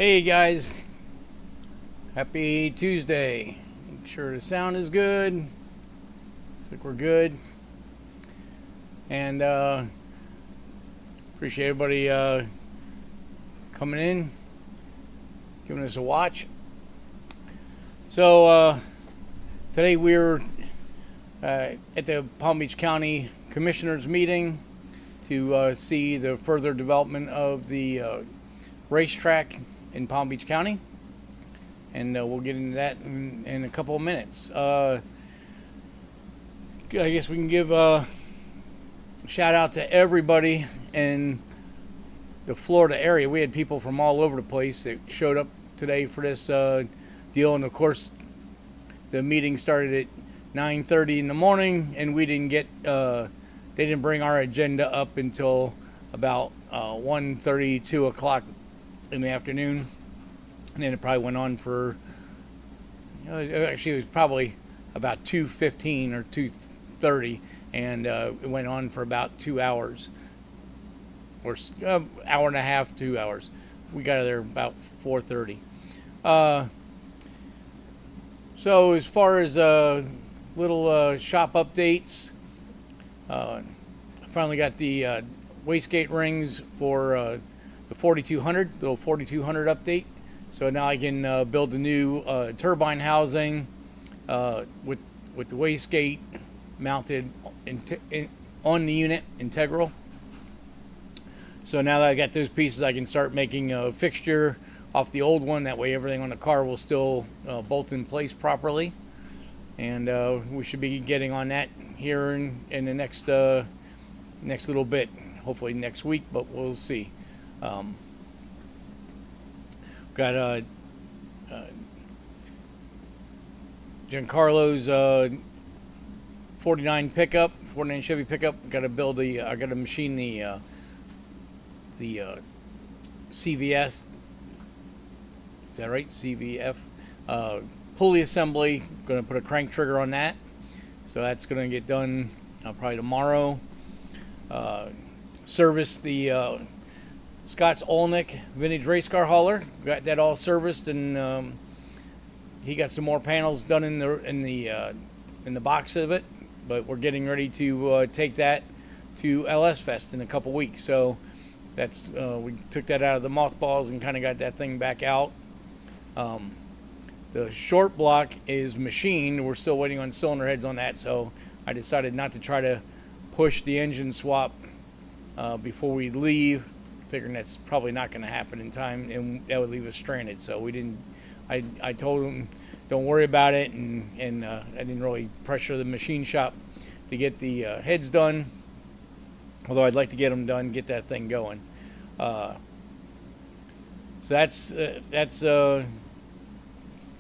Hey guys, happy Tuesday. Make sure the sound is good. Looks like we're good. And appreciate everybody coming in, giving us a watch. So today we're at the Palm Beach County Commissioners meeting to see the further development of the racetrack in Palm Beach County, and we'll get into that in a couple of minutes. I guess we can give a shout out to everybody in the Florida area. We had people from all over the place that showed up today for this deal, and of course the meeting started at 9:30 in the morning, and we didn't get they didn't bring our agenda up until about 1:30, 2 o'clock in the afternoon, and then it probably went on for actually it was probably about 2:15 or 2:30, and it went on for about 2 hours, or hour and a half, 2 hours. We got there about 4:30. So as far as little shop updates, I finally got the wastegate rings for the 4200, little 4200 update. So now I can build a new turbine housing with the wastegate mounted on the unit, integral. So now that I got those pieces, I can start making a fixture off the old one. That way everything on the car will still bolt in place properly. And we should be getting on that here in the next little bit, hopefully next week, but we'll see. Got Giancarlo's 49 Chevy pickup. Got to build I got to machine the CVS. Is that right? CVF pulley assembly. Going to put a crank trigger on that, so that's going to get done probably tomorrow. Service the Scott's Olnick vintage race car hauler. Got that all serviced, and he got some more panels done in the box of it. But we're getting ready to take that to LS Fest in a couple weeks. So that's we took that out of the mothballs and kind of got that thing back out. The short block is machined. We're still waiting on cylinder heads on that. So I decided not to try to push the engine swap before we leave, figuring that's probably not going to happen in time, and that would leave us stranded. So we didn't. I told them don't worry about it, and I didn't really pressure the machine shop to get the heads done. Although I'd like to get them done, get that thing going. So that's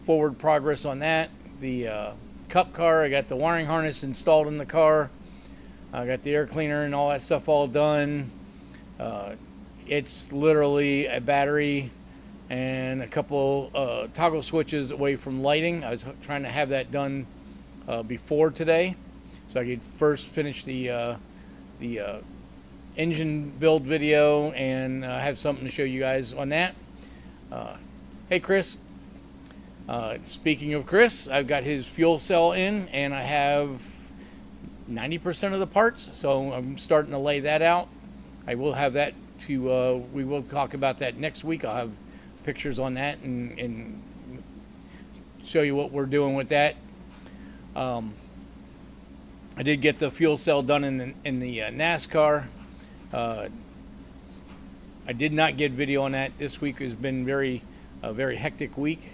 forward progress on that. The cup car, I got the wiring harness installed in the car. I got the air cleaner and all that stuff all done. It's literally a battery and a couple toggle switches away from lighting. I was trying to have that done before today, so I could first finish the engine build video and have something to show you guys on that. Hey Chris, speaking of Chris, I've got his fuel cell in, and I have 90% of the parts, so I'm starting to lay that out. I will have that to we will talk about that next week. I'll have pictures on that and show you what we're doing with that. I did get the fuel cell done in the NASCAR. I did not get video on that. This week has been a very hectic week.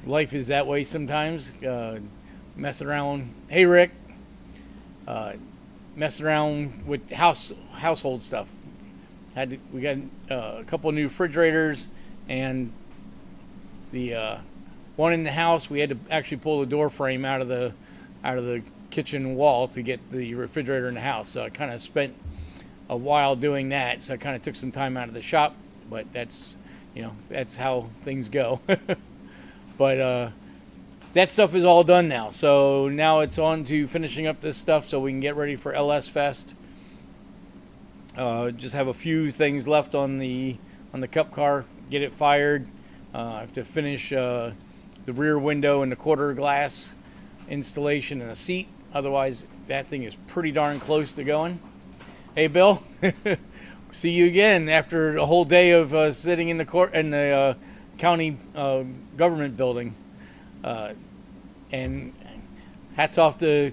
Life is that way sometimes. Messing around. Hey Rick. Messing around with household stuff. We got a couple new refrigerators, and the one in the house we had to actually pull the door frame out of the kitchen wall to get the refrigerator in the house. So I kind of spent a while doing that. So I kind of took some time out of the shop, but that's how things go. But that stuff is all done now. So now it's on to finishing up this stuff so we can get ready for LS Fest. Just have a few things left on the on the Cup car, get it fired. I have to finish the rear window and the quarter glass installation and a seat. Otherwise, that thing is pretty darn close to going. Hey, Bill. See you again after a whole day of sitting in the county government building. And hats off to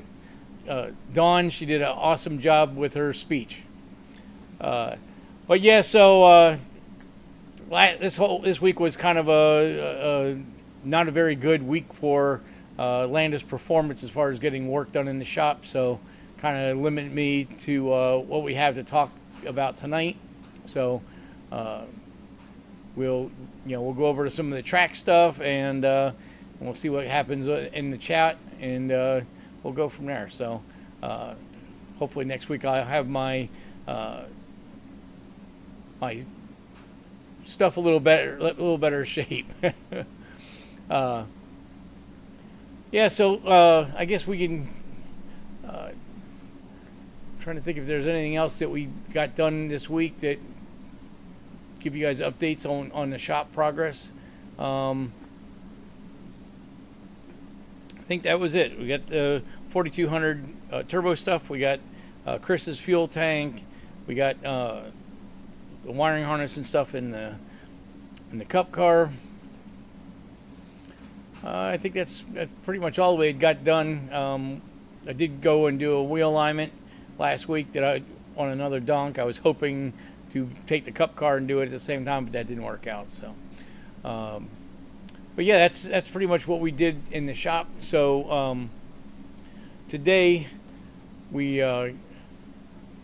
Dawn. She did an awesome job with her speech. But yeah, so this week was kind of a not a very good week for Landis Performance as far as getting work done in the shop. So kind of limited me to what we have to talk about tonight. So we'll go over to some of the track stuff, and we'll see what happens in the chat, and we'll go from there. So hopefully next week I'll have my my stuff a little better shape. Yeah, so I guess we can trying to think if there's anything else that we got done this week that give you guys updates on the shop progress. I think that was it. We got the 4200 turbo stuff. We got Chris's fuel tank. We got the wiring harness and stuff in the Cup car. I think that's pretty much all we had got done. I did go and do a wheel alignment last week on another donk. I was hoping to take the Cup car and do it at the same time, but that didn't work out. So, but yeah, that's pretty much what we did in the shop. So today we're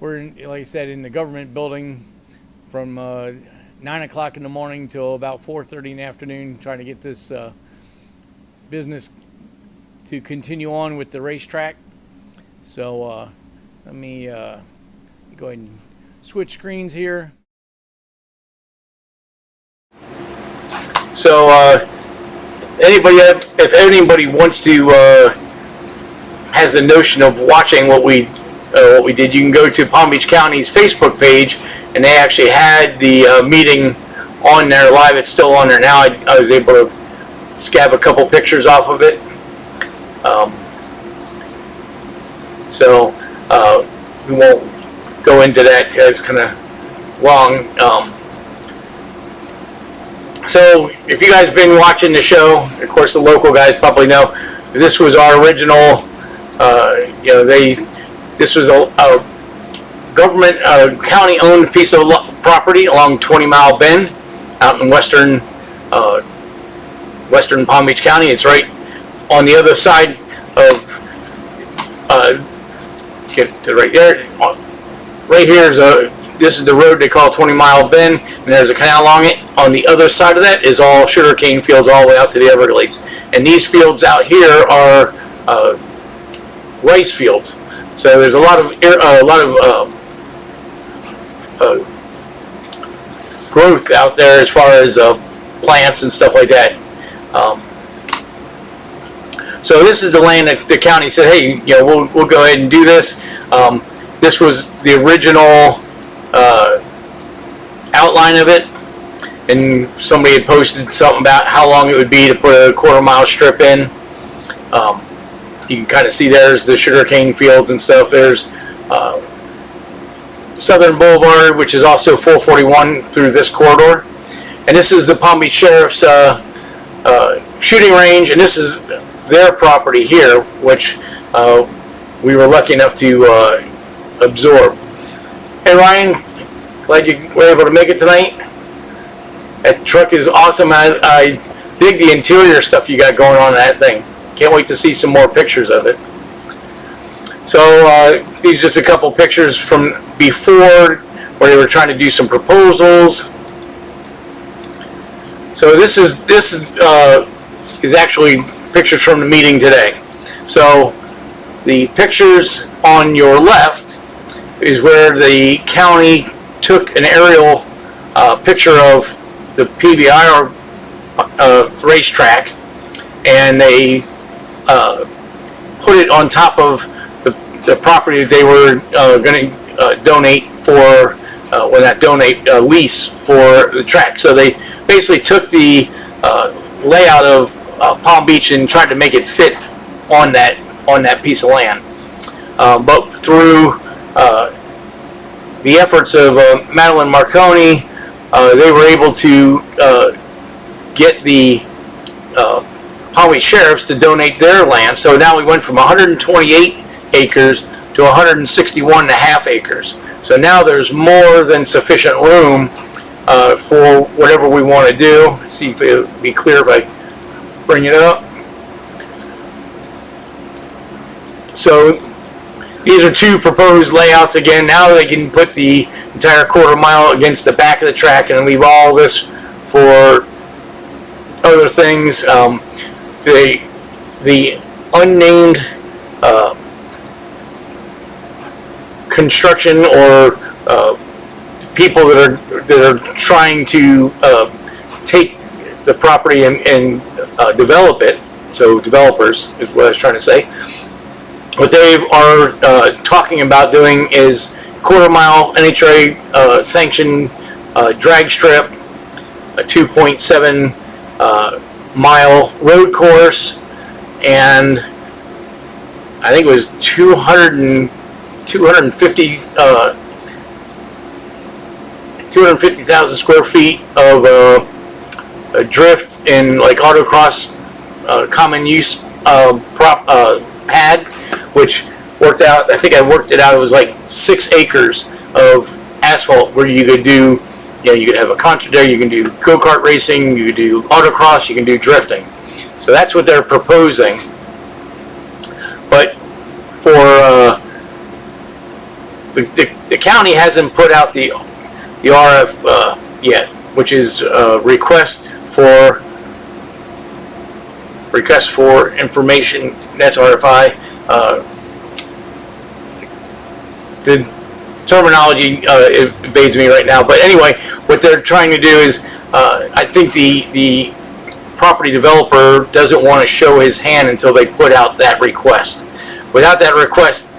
in, like I said, in the government building from 9 o'clock in the morning till about 4:30 in the afternoon, trying to get this business to continue on with the racetrack. So let me go ahead and switch screens here. So if anybody wants to has the notion of watching what we did, you can go to Palm Beach County's Facebook page, and they actually had the meeting on there live. It's still on there now. I was able to scab a couple pictures off of it. So we won't go into that because it's kind of long. So if you guys have been watching the show, of course the local guys probably know, this was our original, this was a government, county-owned piece of property along 20 Mile Bend out in western Palm Beach County. It's right on the other side of, get to right there. Right here is this is the road they call 20 Mile Bend, and there's a canal along it. On the other side of that is all sugarcane fields all the way out to the Everglades. And these fields out here are rice fields. So there's a lot of growth out there as far as plants and stuff like that. So this is the land that the county said, hey, we'll go ahead and do this. This was the original outline of it, and somebody had posted something about how long it would be to put a quarter-mile strip in. You can kind of see there's the sugarcane fields and stuff. There's Southern Boulevard, which is also 441 through this corridor. And this is the Palm Beach Sheriff's shooting range, and this is their property here, which we were lucky enough to absorb. Hey Ryan, glad you were able to make it tonight. That truck is awesome. I dig the interior stuff you got going on in that thing. Can't wait to see some more pictures of it. So these are just a couple pictures from before where they were trying to do some proposals. So this is actually pictures from the meeting today. So the pictures on your left is where the county took an aerial picture of the PBI racetrack, and they put it on top of the property that they were going to donate for donate lease for the track. So they basically took the layout of Palm Beach and tried to make it fit on that piece of land. But through the efforts of Madeline Marconi, they were able to get the Palm Beach Sheriffs to donate their land. So now we went from 128 acres to 161.5 acres. So now there's more than sufficient room for whatever we want to do. Let's see if it'll be clear if I bring it up. So these are two proposed layouts again. Now they can put the entire quarter mile against the back of the track and leave all this for other things. The unnamed construction or people that are trying to take the property and develop it. So developers is what I was trying to say. What they are talking about doing is quarter mile NHRA sanctioned drag strip, a 2.7 mile road course, and I think it was 250,000 square feet of a drift and like autocross common use pad, which worked out. I think I worked it out. It was like 6 acres of asphalt where you could do, you could have a concert there. You can do go-kart racing. You can do autocross. You can do drifting. So that's what they're proposing. But for the county hasn't put out the RF yet, which is request for information. That's RFI. The terminology evades me right now, but anyway, what they're trying to do is, I think the property developer doesn't want to show his hand until they put out that request. Without that request,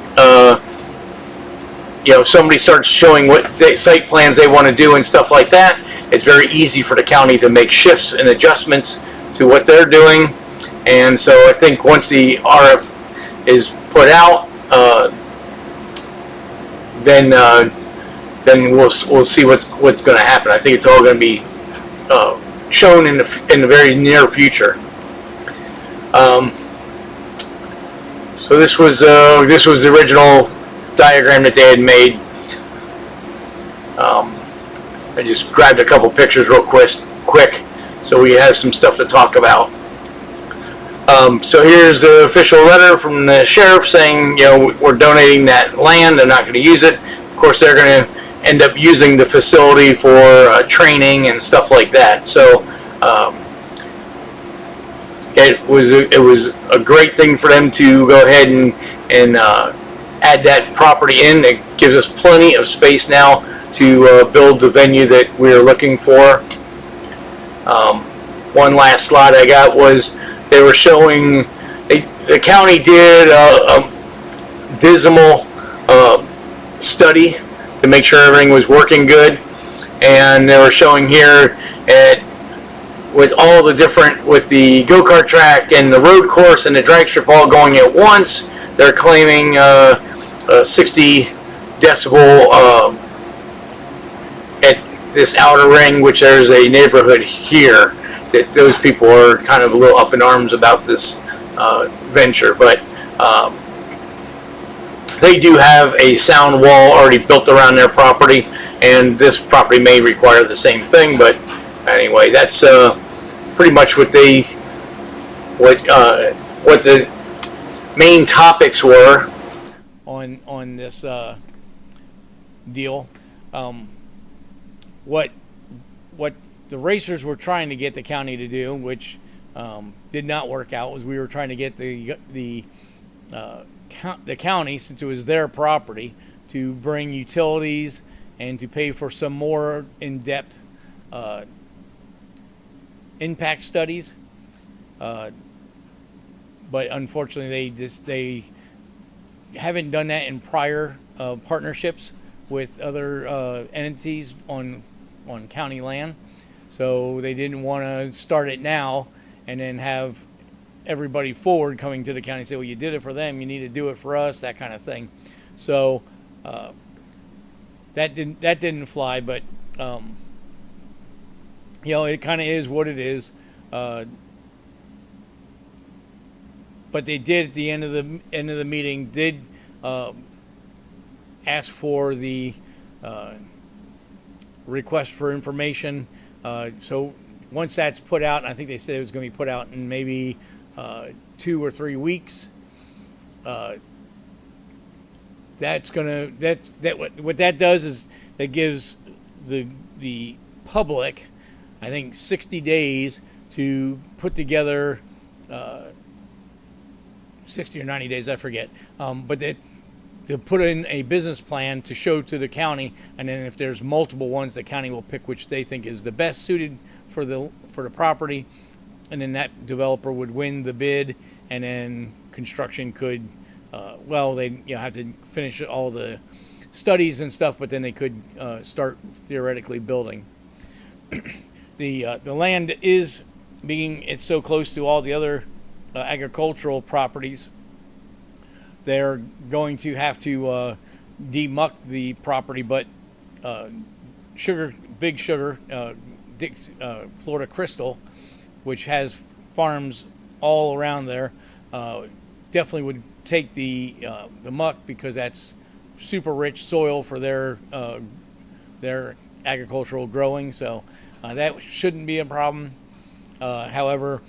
if somebody starts showing what site plans they want to do and stuff like that, it's very easy for the county to make shifts and adjustments to what they're doing. And so I think once the RF is put out, then we'll see what's going to happen. I think it's all going to be shown in the very near future. So this was the original diagram that they had made. I just grabbed a couple pictures real quick, so we have some stuff to talk about. So here's the official letter from the sheriff saying, we're donating that land. They're not going to use it. Of course, they're going to end up using the facility for training and stuff like that. So it was a great thing for them to go ahead and add that property in. It gives us plenty of space now to build the venue that we're looking for. One last slide I got was they were showing, the county did a dismal study to make sure everything was working good, and they were showing here with all the different, with the go-kart track and the road course and the drag strip all going at once, they're claiming 60 decibel at this outer ring, which there's a neighborhood here that those people are kind of a little up in arms about this venture. But they do have a sound wall already built around their property, and this property may require the same thing. But anyway, that's pretty much what the main topics were on this deal. What the racers were trying to get the county to do, which did not work out, was we were trying to get the county, since it was their property, to bring utilities and to pay for some more in-depth impact studies. But unfortunately, they haven't done that in prior partnerships with other entities on county land. So they didn't want to start it now and then have everybody forward coming to the county and say, well, you did it for them, you need to do it for us, that kind of thing. So that didn't fly, but it kind of is what it is. But they did at the end of the meeting did ask for the request for information. So once that's put out, I think they said it was going to be put out in maybe 2 or 3 weeks. That's gonna what that does is that gives the public, I think, 60 days to put together 60 or 90 days, I forget. But to put in a business plan to show to the county, and then if there's multiple ones, the county will pick which they think is the best suited for the property, and then that developer would win the bid, and then construction could, they'd have to finish all the studies and stuff, but then they could start theoretically building. The land is it's so close to all the other agricultural properties. They're going to have to demuck the property, but Big Sugar, Florida Crystal, which has farms all around there, definitely would take the muck, because that's super rich soil for their agricultural growing. So that shouldn't be a problem. However,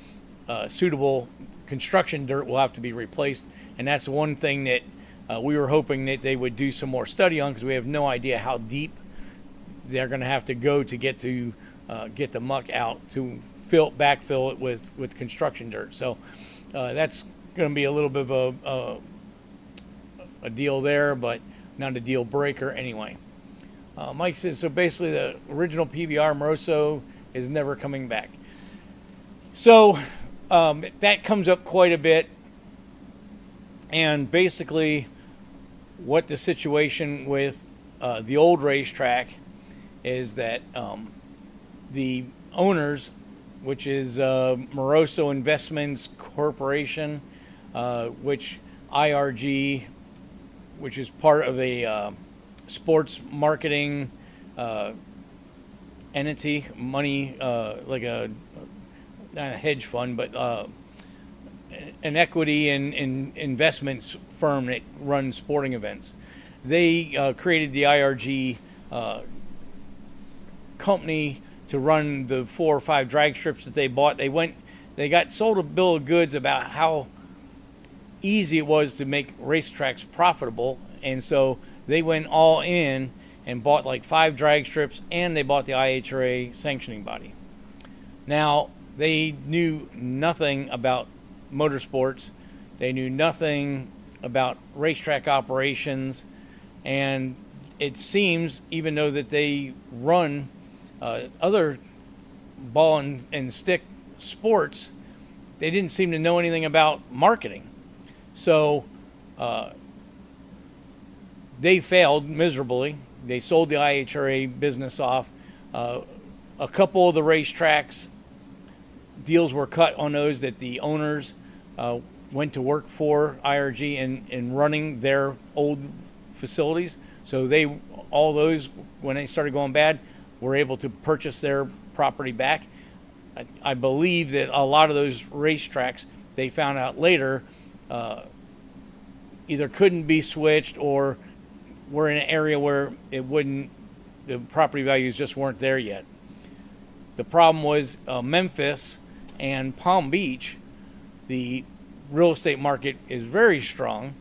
suitable construction dirt will have to be replaced, and that's one thing that we were hoping that they would do some more study on, because we have no idea how deep they're going to have to go to get the muck out to backfill it with construction dirt. So that's going to be a little bit of a deal there, but not a deal breaker anyway. Mike says, so basically the original PBR Moroso is never coming back. So that comes up quite a bit, and basically what the situation with the old racetrack is that the owners, which is Moroso Investments Corporation, which IRG, which is part of a sports marketing entity, money, like not a hedge fund, but an equity and investments firm that runs sporting events. They created the IRG company to run the 4 or 5 drag strips that they bought. They got sold a bill of goods about how easy it was to make racetracks profitable, and so they went all in and bought like 5 drag strips, and they bought the IHRA sanctioning body. Now, they knew nothing about motorsports. They knew nothing about racetrack operations, and it seems, even though that they run other ball and stick sports, they didn't seem to know anything about marketing. So they failed miserably. They sold the IHRA business off. A couple of the racetracks, deals were cut on those that the owners went to work for IRG in running their old facilities. So all those, when they started going bad, were able to purchase their property back. I believe that a lot of those racetracks, they found out later, either couldn't be switched or were in an area where the property values just weren't there yet. The problem was Memphis and Palm Beach, the real estate market is very strong,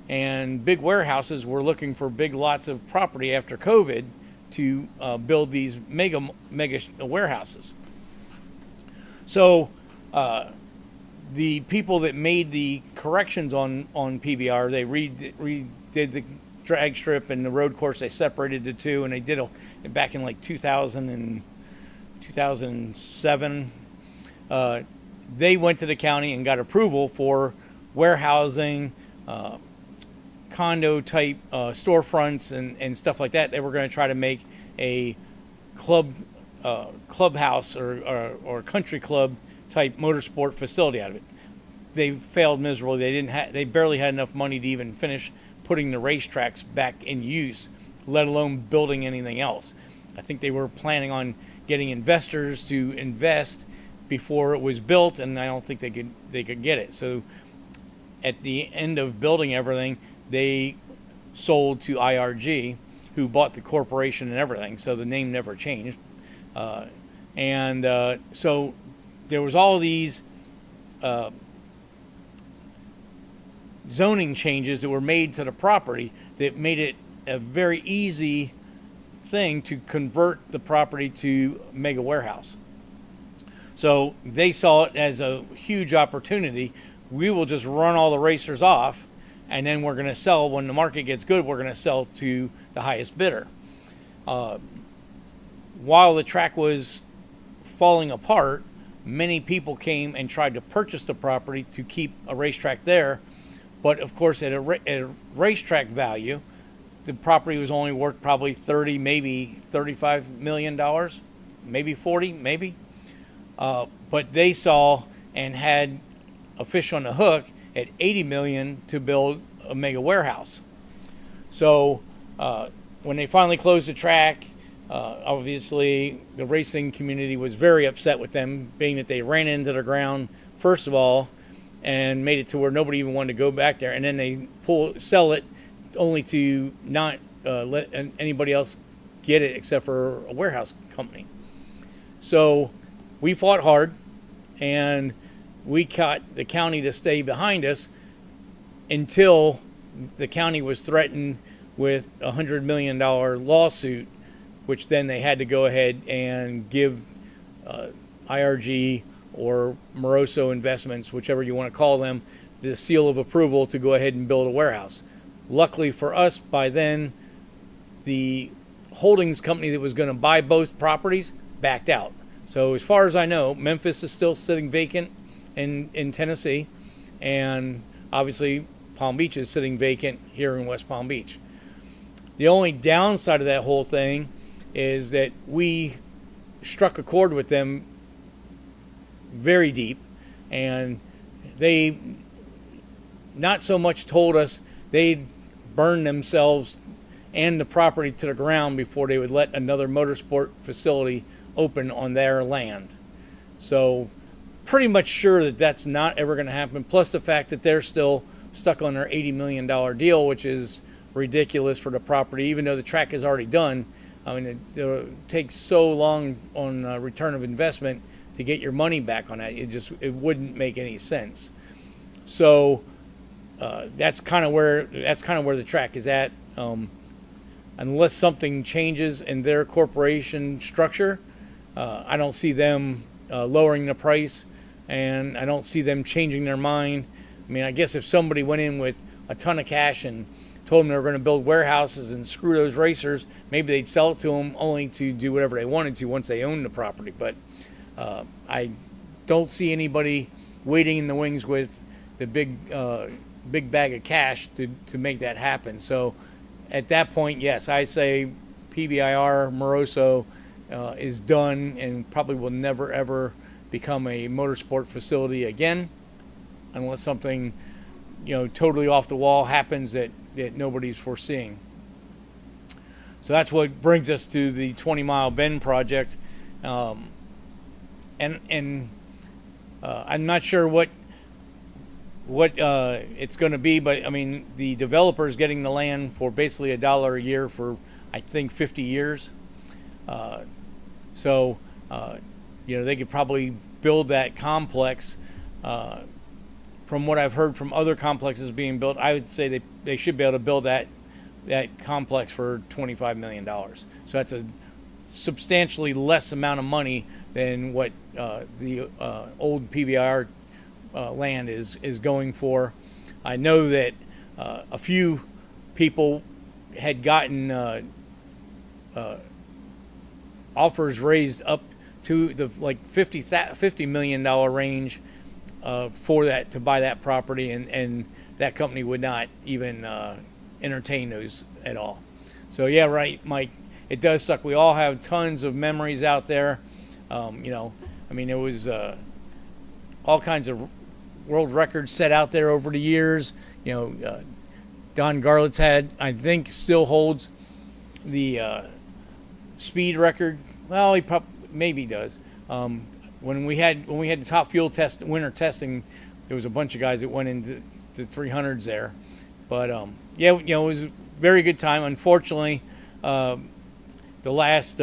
and big warehouses were looking for big lots of property after COVID to build these mega warehouses. So the people that made the corrections on PBR, they redid the drag strip and the road course. They separated the two, and they did it back in like 2007. They went to the county and got approval for warehousing, condo type storefronts and stuff like that. They were going to try to make a clubhouse or country club type motorsport facility out of it. They failed miserably. They barely had enough money to even finish putting the racetracks back in use, let alone building anything else. I think they were planning on getting investors to invest before it was built, and I don't think they could get it. So at the end of building everything, they sold to IRG, who bought the corporation and everything, so the name never changed. So there was all these zoning changes that were made to the property that made it a very easy thing to convert the property to mega warehouse. So they saw it as a huge opportunity. We will just run all the racers off, and then we're going to sell when the market gets good. We're going to sell to the highest bidder. While the track was falling apart, many people came and tried to purchase the property to keep a racetrack there. But of course, at a racetrack value, the property was only worth probably 30, maybe $35 million, maybe 40, maybe. But they saw and had a fish on the hook at 80 million to build a mega warehouse. So when they finally closed the track, obviously the racing community was very upset with them, being that they ran into the ground first of all and made it to where nobody even wanted to go back there, and then they sell it only to not let anybody else get it except for a warehouse company. So we fought hard, and we got the county to stay behind us until the county was threatened with a $100 million lawsuit, which then they had to go ahead and give IRG or Moroso Investments, whichever you want to call them, the seal of approval to go ahead and build a warehouse. Luckily for us, by then, the holdings company that was going to buy both properties backed out. So as far as I know, Memphis is still sitting vacant in Tennessee, and obviously Palm Beach is sitting vacant here in West Palm Beach. The only downside of that whole thing is that we struck a chord with them very deep, and they not so much told us they'd burn themselves and the property to the ground before they would let another motorsport facility open on their land. So pretty much sure that that's not ever going to happen, plus the fact that they're still stuck on their $80 million deal, which is ridiculous for the property, even though the track is already done. I mean, it takes so long on return of investment to get your money back on that. It wouldn't make any sense. So that's kind of where the track is at. Unless something changes in their corporation structure, I don't see them lowering the price, and I don't see them changing their mind. I mean, I guess if somebody went in with a ton of cash and told them they were going to build warehouses and screw those racers, maybe they'd sell it to them only to do whatever they wanted to once they owned the property. But I don't see anybody waiting in the wings with the big bag of cash to make that happen. So at that point, yes, I say PBIR Moroso is done and probably will never ever become a motorsport facility again, unless something totally off the wall happens that nobody's foreseeing. So that's what brings us to the 20 Mile Bend project. And I'm not sure what it's going to be, but I mean, the developer is getting the land for basically $1 a year for, I think, 50 years. So they could probably build that complex. From what I've heard from other complexes being built, I would say they should be able to build that complex for $25 million. So that's a substantially less amount of money than what the old PBR land is going for. I know that a few people had gotten offers raised up to the $50 million range for that, to buy that property, and that company would not even entertain those at all. So yeah, right, Mike. It does suck. We all have tons of memories out there. I mean, it was all kinds of world records set out there over the years. Don Garlitz had, I think, still holds the speed record. Well, he maybe does. When we had the top fuel test, winter testing, there was a bunch of guys that went into the 300s there. But it was a very good time. Unfortunately, the last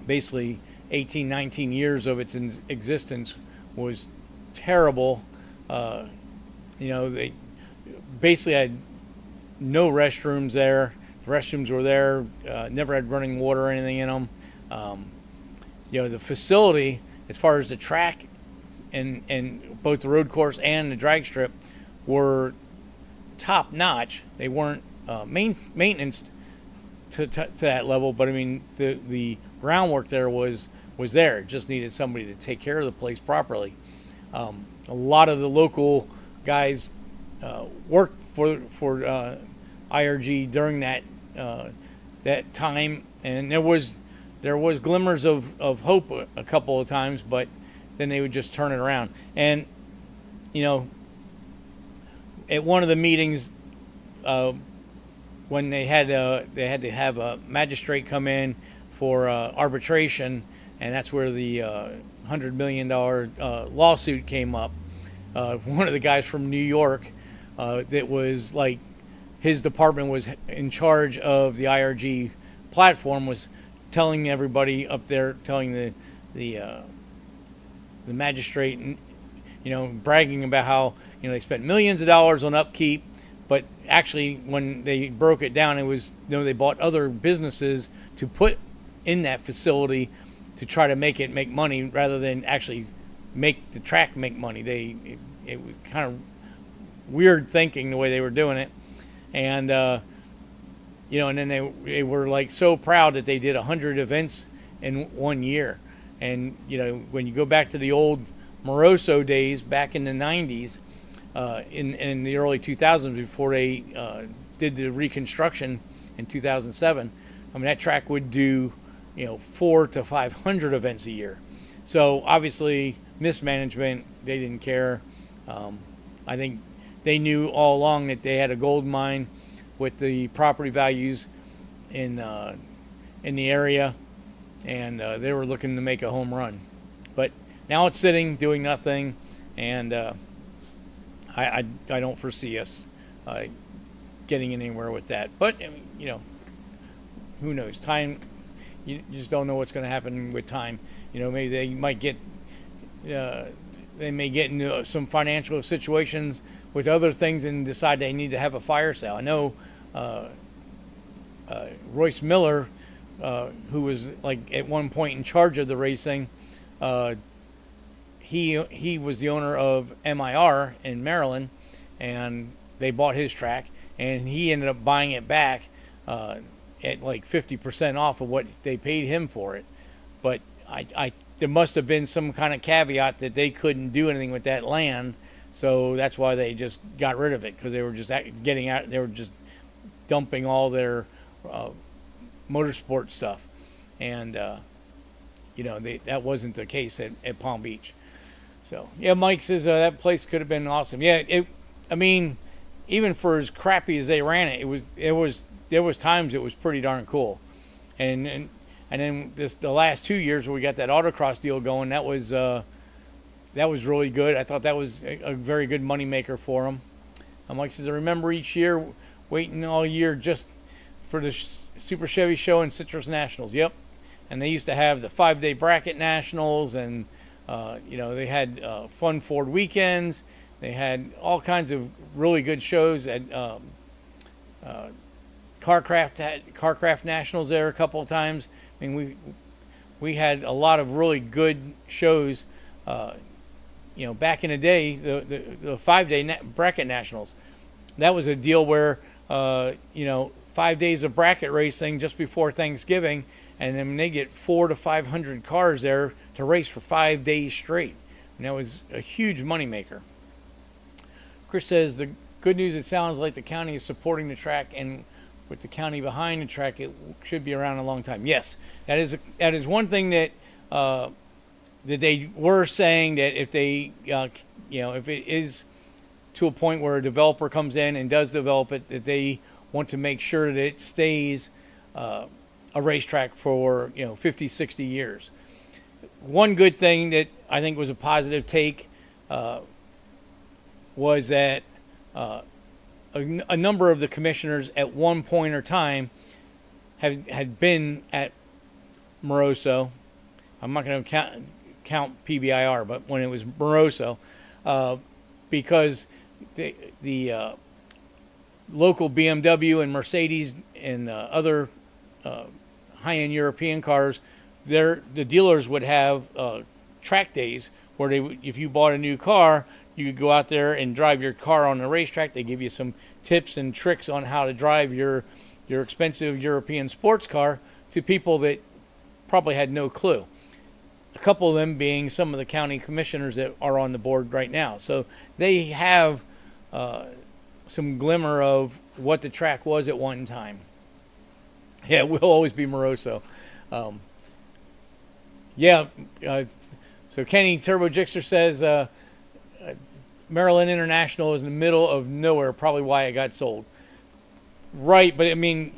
basically 18, 19 years of its existence was terrible. They basically had no restrooms there. The restrooms were there, never had running water or anything in them. The facility, as far as the track and both the road course and the drag strip, were top notch. They weren't maintenance to that level, but I mean the groundwork there was there. It just needed somebody to take care of the place properly. A lot of the local guys worked for IRG during that time, and there was glimmers of hope a couple of times, but then they would just turn it around. And at one of the meetings, when they had to have a magistrate come in for arbitration, and that's where the $100 million lawsuit came up. One of the guys from New York, that was like, his department was in charge of the IRG platform, was telling everybody up there, telling the magistrate, bragging about how they spent millions of dollars on upkeep, but actually when they broke it down, it was they bought other businesses to put in that facility to try to make it make money rather than actually make the track make money. It was kind of weird thinking the way they were doing it, and and then they were like so proud that they did 100 events in 1 year. And when you go back to the old Moroso days back in the 90s, in the early 2000s, before they did the reconstruction in 2007, I mean that track would do 400 to 500 events a year. So obviously mismanagement, they didn't care. I think they knew all along that they had a gold mine with the property values in the area, and they were looking to make a home run. But now it's sitting, doing nothing, and I don't foresee us getting anywhere with that. But who knows? Time, you just don't know what's going to happen with time. Maybe they might get. They may get into some financial situations with other things and decide they need to have a fire sale. I know Royce Miller, who was like at one point in charge of the racing, he was the owner of MIR in Maryland, and they bought his track, and he ended up buying it back at like 50% off of what they paid him for it. But there must have been some kind of caveat that they couldn't do anything with that land, so that's why they just got rid of it, because they were just getting out. They were just dumping all their motorsport stuff, and that wasn't the case at Palm Beach. So yeah, Mike says that place could have been awesome. Yeah, I mean, even for as crappy as they ran it, there was times it was pretty darn cool, and then the last 2 years where we got that autocross deal going, that was really good. I thought that was a very good moneymaker for them. Mike says, I remember each year waiting all year just for the Super Chevy Show and Citrus Nationals. Yep. And they used to have the 5-day bracket nationals, and they had fun Ford weekends. They had all kinds of really good shows at Carcraft Nationals there a couple of times. I mean, we had a lot of really good shows. Back in the day, the 5-day bracket nationals, that was a deal where 5 days of bracket racing just before Thanksgiving, and then they get 400 to 500 cars there to race for 5 days straight, and that was a huge moneymaker. Chris says the good news, it sounds like the county is supporting the track, and with the county behind the track, it should be around a long time. Yes, that is one thing that that they were saying, that if they if it is to a point where a developer comes in and does develop it, that they want to make sure that it stays a racetrack for 50, 60 years. One good thing that I think was a positive take was that a number of the commissioners at one point or time had been at Moroso. I'm not going to count PBIR, but when it was Moroso, because the local BMW and Mercedes and other high-end European cars, the dealers would have track days where if you bought a new car, you could go out there and drive your car on the racetrack. They give you some tips and tricks on how to drive your expensive European sports car to people that probably had no clue. A couple of them being some of the county commissioners that are on the board right now. So they have some glimmer of what the track was at one time. Yeah, it will always be Moroso. So Kenny Turbo Jixer says Maryland International is in the middle of nowhere, probably why it got sold. Right, but I mean,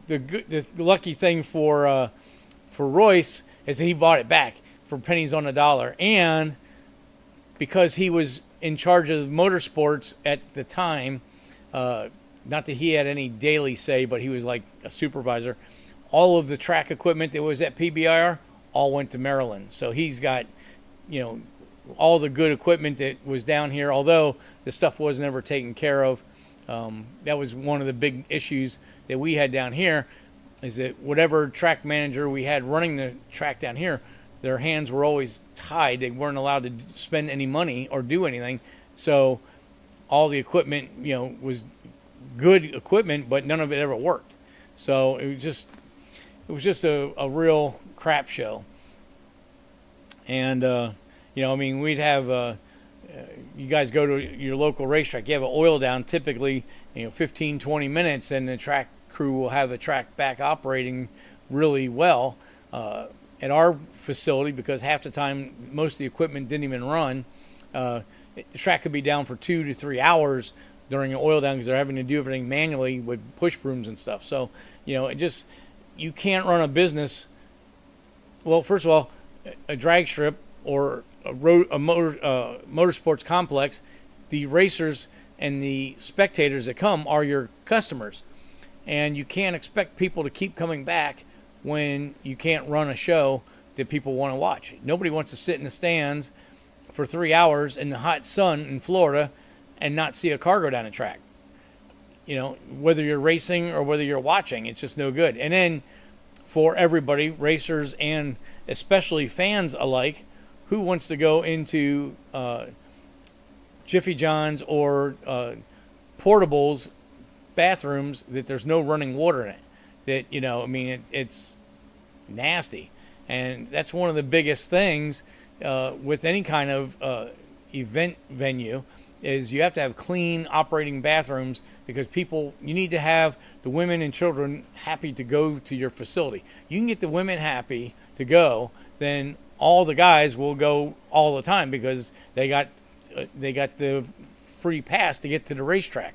the lucky thing for Royce is that he bought it back for pennies on the dollar, and because he was in charge of motorsports at the time, not that he had any daily say, but he was like a supervisor. All of the track equipment that was at PBIR all went to Maryland, so he's got all the good equipment that was down here, although the stuff was never taken care of. That was one of the big issues that we had down here, is that whatever track manager we had running the track down here, their hands were always tied. They weren't allowed to spend any money or do anything. So all the equipment, was good equipment, but none of it ever worked. So it was just a real crap show. And, we'd have, you guys go to your local racetrack, you have an oil down, typically, 15, 20 minutes, and the track crew will have the track back operating really well. At our facility, because half the time most of the equipment didn't even run, the track could be down for 2 to 3 hours during an oil down because they're having to do everything manually with push brooms and stuff. So, you can't run a business. Well, first of all, a drag strip or a motorsports complex, the racers and the spectators that come are your customers. And you can't expect people to keep coming back when you can't run a show that people want to watch. Nobody wants to sit in the stands for 3 hours in the hot sun in Florida and not see a car go down the track. Whether you're racing or whether you're watching, it's just no good. And then for everybody, racers and especially fans alike, who wants to go into Jiffy John's or Portables bathrooms that there's no running water in it? That, it's nasty. And that's one of the biggest things with any kind of event venue, is you have to have clean operating bathrooms, because you need to have the women and children happy to go to your facility. You can get the women happy to go, then all the guys will go all the time because they got the free pass to get to the racetrack.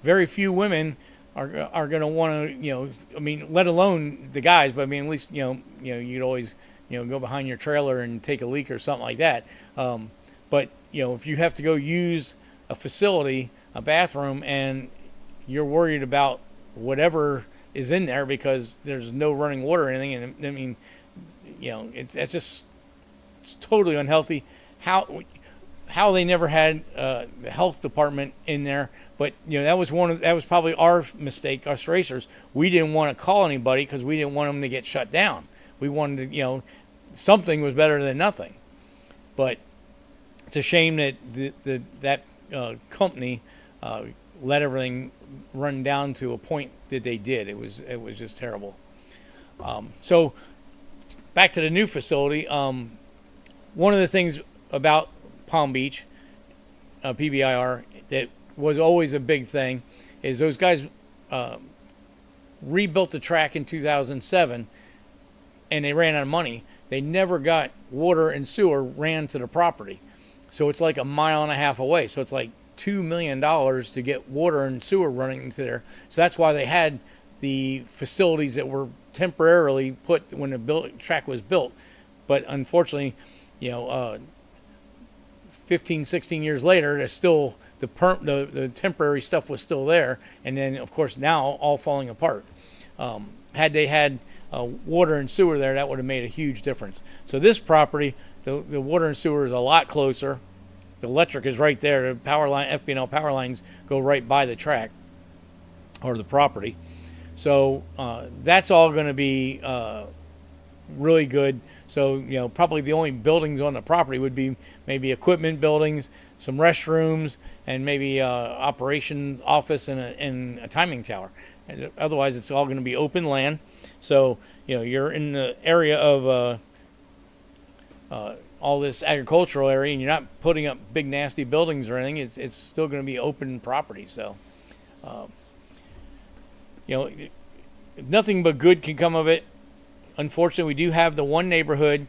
Very few women are going to want to, let alone the guys, but at least, you'd always, go behind your trailer and take a leak or something like that. But, if you have to go use a facility, a bathroom, and you're worried about whatever is in there because there's no running water or anything, and it's totally unhealthy. How they never had the health department in there, but that was probably our mistake, us racers. We didn't want to call anybody because we didn't want them to get shut down. We wanted to, something was better than nothing. But it's a shame that that company let everything run down to a point that they did. It was just terrible. So back to the new facility. One of the things about Palm Beach, PBIR that was always a big thing is those guys rebuilt the track in 2007 and they ran out of money. They never got water and sewer ran to the property. So it's like a mile and a half away. So it's like $2 million to get water and sewer running into there. So that's why they had the facilities that were temporarily put when the track was built. But unfortunately, 15, 16 years later, there's still the temporary stuff was still there. And then, of course, now all falling apart. Had they had water and sewer there, that would have made a huge difference. So this property, the water and sewer is a lot closer. The electric is right there. The power line, FP&L power lines go right by the track or the property. So that's all going to be really good. So, probably the only buildings on the property would be maybe equipment buildings, some restrooms, and maybe operations office and a timing tower. And otherwise, it's all going to be open land. So, you're in the area of all this agricultural area, and you're not putting up big, nasty buildings or anything. It's still going to be open property. So, nothing but good can come of it. Unfortunately, we do have the one neighborhood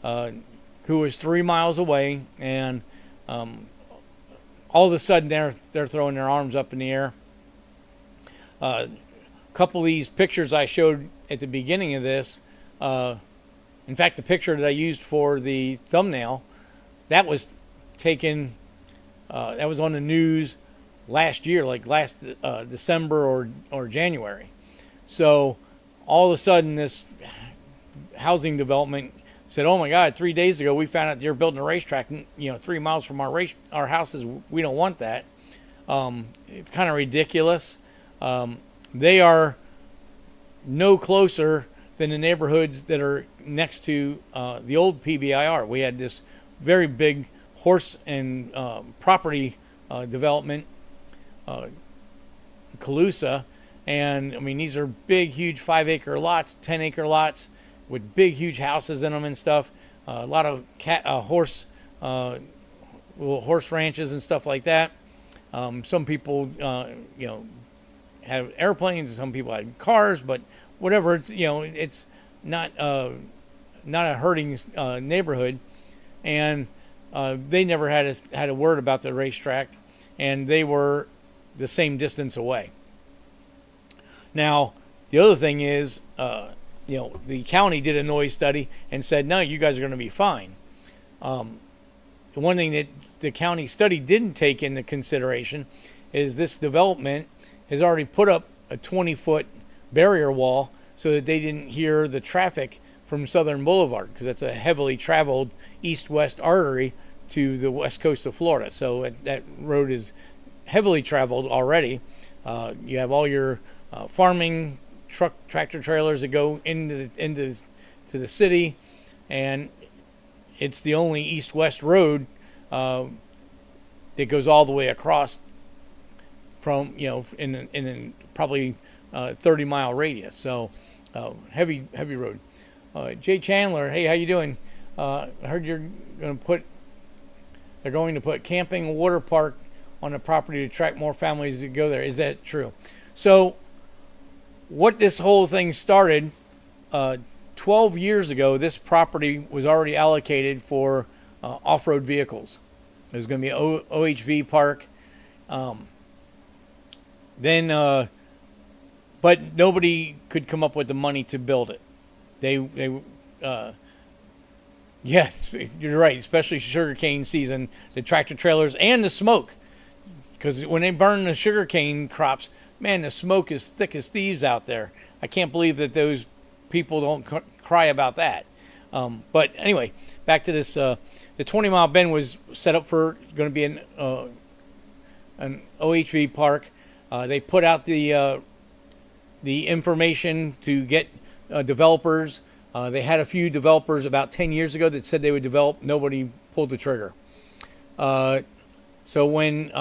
who is 3 miles away, and all of a sudden they're throwing their arms up in the air. A couple of these pictures I showed at the beginning of this, in fact, the picture that I used for the thumbnail, that was taken, that was on the news last year, like last December or January. So all of a sudden this housing development said, oh my God, 3 days ago we found out you're building a racetrack 3 miles from our houses. We don't want that. It's kind of ridiculous. They are no closer than the neighborhoods that are next to the old PBIR. We had this very big horse and property development, Calusa, and I mean these are big, huge 5-acre lots, 10-acre lots with big, huge houses in them and stuff. A lot of horse ranches and stuff like that. Some people, have airplanes. Some people had cars, but whatever. It's not a hurting neighborhood, and they never had a word about the racetrack, and they were the same distance away. Now, the other thing is, the county did a noise study and said, no, you guys are going to be fine. The one thing that the county study didn't take into consideration is this development has already put up a 20-foot barrier wall so that they didn't hear the traffic from Southern Boulevard, because that's a heavily traveled east-west artery to the west coast of Florida. So that road is heavily traveled already. You have all your farming tractor trailers that go into the city, and it's the only east-west road that goes all the way across from in probably 30-mile radius. So heavy road. Jay Chandler, hey, how you doing? I heard they're going to put camping and water park on the property to attract more families to go there. Is that true? So what this whole thing started, 12 years ago, this property was already allocated for off-road vehicles. There's going to be an OHV park. But nobody could come up with the money to build it. Yeah, you're right, especially sugarcane season, the tractor trailers and the smoke. Because when they burn the sugarcane crops, man, the smoke is thick as thieves out there. I can't believe that those people don't cry about that. But anyway, back to this. The 20-mile bend was set up for going to be an OHV park. They put out the information to get developers. They had a few developers about 10 years ago that said they would develop. Nobody pulled the trigger. So when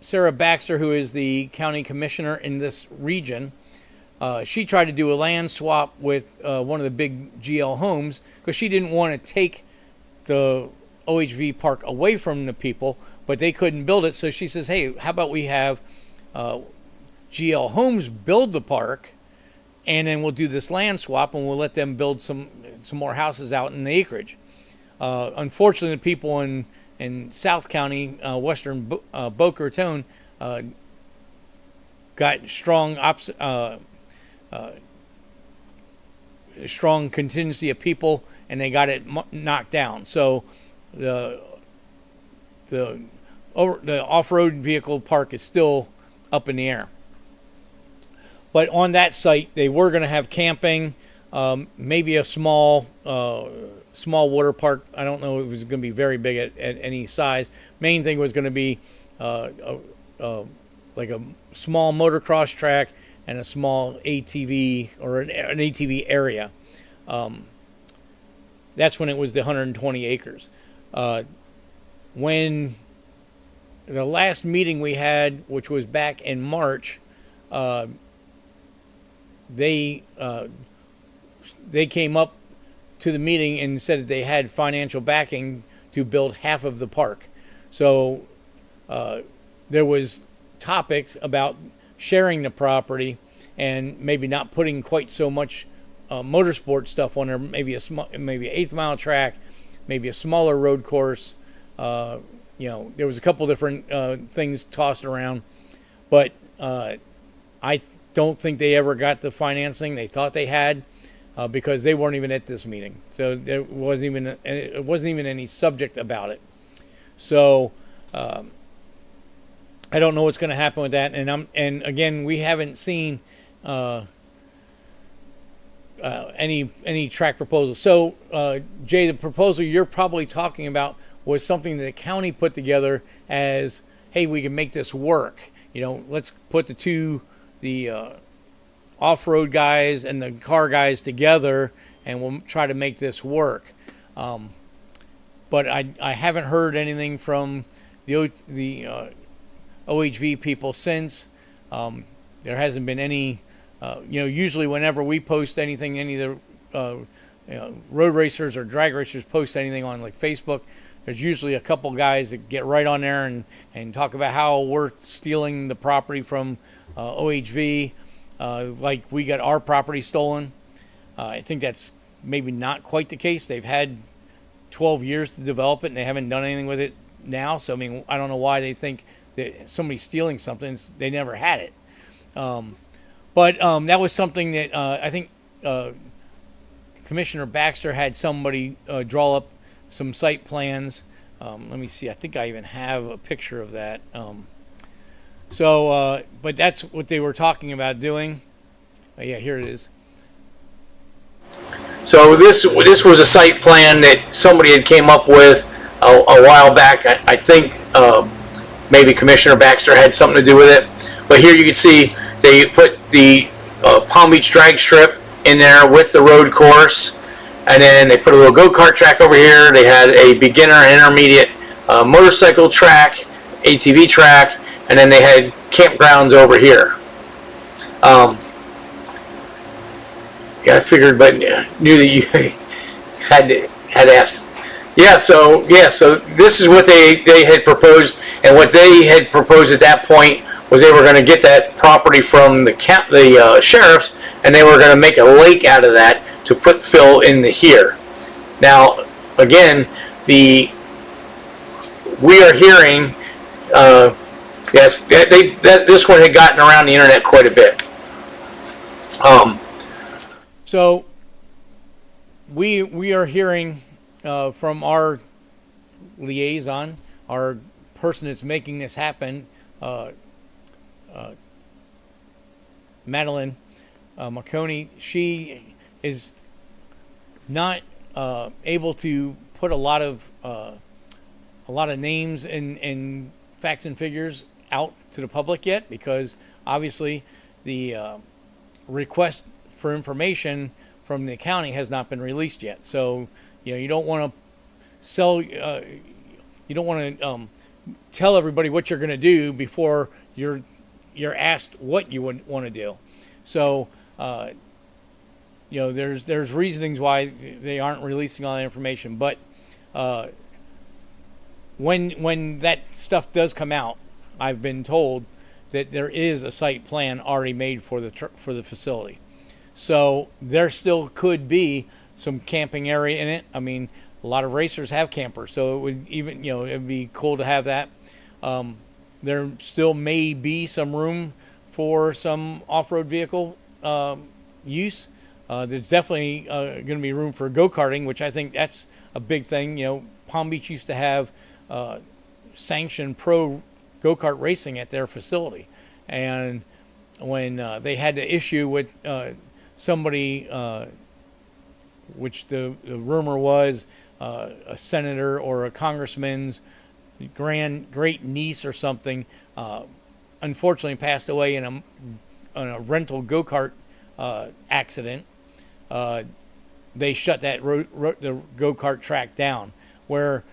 Sarah Baxter, who is the county commissioner in this region, she tried to do a land swap with one of the big GL homes because she didn't want to take the OHV park away from the people, but they couldn't build it. So she says, hey, how about we have GL Homes build the park, and then we'll do this land swap, and we'll let them build some more houses out in the acreage. Unfortunately, the people in South County, western Boca Raton, got strong contingency of people, and they got it knocked down. So the off-road vehicle park is still up in the air. But on that site, they were going to have camping, maybe a small water park. I don't know if it was going to be very big at any size. Main thing was going to be like a small motocross track and a small ATV or an ATV area. That's when it was the 120 acres. When the last meeting we had, which was back in March, they came up to the meeting and said that they had financial backing to build half of the park. So there was topics about sharing the property and maybe not putting quite so much motorsport stuff on there. Maybe maybe an 8th mile track, maybe a smaller road course. There was a couple different things tossed around, but I don't think they ever got the financing they thought they had, because they weren't even at this meeting. So there wasn't even any subject about it. So I don't know what's going to happen with that. And again, we haven't seen any track proposal. So Jay, the proposal you're probably talking about was something that the county put together as, hey, we can make this work. Let's put the off-road guys and the car guys together, and we'll try to make this work. But I haven't heard anything from the OHV people since. There hasn't been any. Usually whenever we post anything, any of the road racers or drag racers post anything on like Facebook, there's usually a couple guys that get right on there and talk about how we're stealing the property from OHV. Like we got our property stolen. I think that's maybe not quite the case. They've had 12 years to develop it, and they haven't done anything with it now. So, I mean, I don't know why they think that somebody's stealing something. They never had it. But that was something that I think Commissioner Baxter had somebody draw up some site plans. Let me see. I think I even have a picture of that. But that's what they were talking about doing. Yeah, here it is. So this was a site plan that somebody had came up with a while back. I think maybe Commissioner Baxter had something to do with it. But here you can see they put the Palm Beach drag strip in there with the road course, and then they put a little go-kart track over here. They had a beginner and intermediate motorcycle track, ATV track, and then they had campgrounds over here. I figured, but knew that you had asked. So this is what they had proposed, and what they had proposed at that point was they were going to get that property from the sheriffs, and they were going to make a lake out of that to put fill in here. Now, again, we are hearing, yes, this one had gotten around the internet quite a bit. So we are hearing from our liaison, our person that's making this happen, Madeline Marconi. She is not able to put a lot of names and facts and figures out to the public yet, because obviously the request for information from the county has not been released yet. So you don't want to sell. You don't want to tell everybody what you're going to do before you're asked what you would want to do. So there's reasonings why they aren't releasing all that information. But when that stuff does come out, I've been told that there is a site plan already made for the facility. So there still could be some camping area in it. I mean, a lot of racers have campers, so it would even, it'd be cool to have that. There still may be some room for some off-road vehicle use. There's definitely going to be room for go-karting, which I think that's a big thing. Palm Beach used to have sanctioned pro go-kart racing at their facility. And when they had the issue with somebody, which the rumor was a senator or a congressman's great niece or something, unfortunately passed away in a rental go-kart accident, they shut that the go-kart track down, where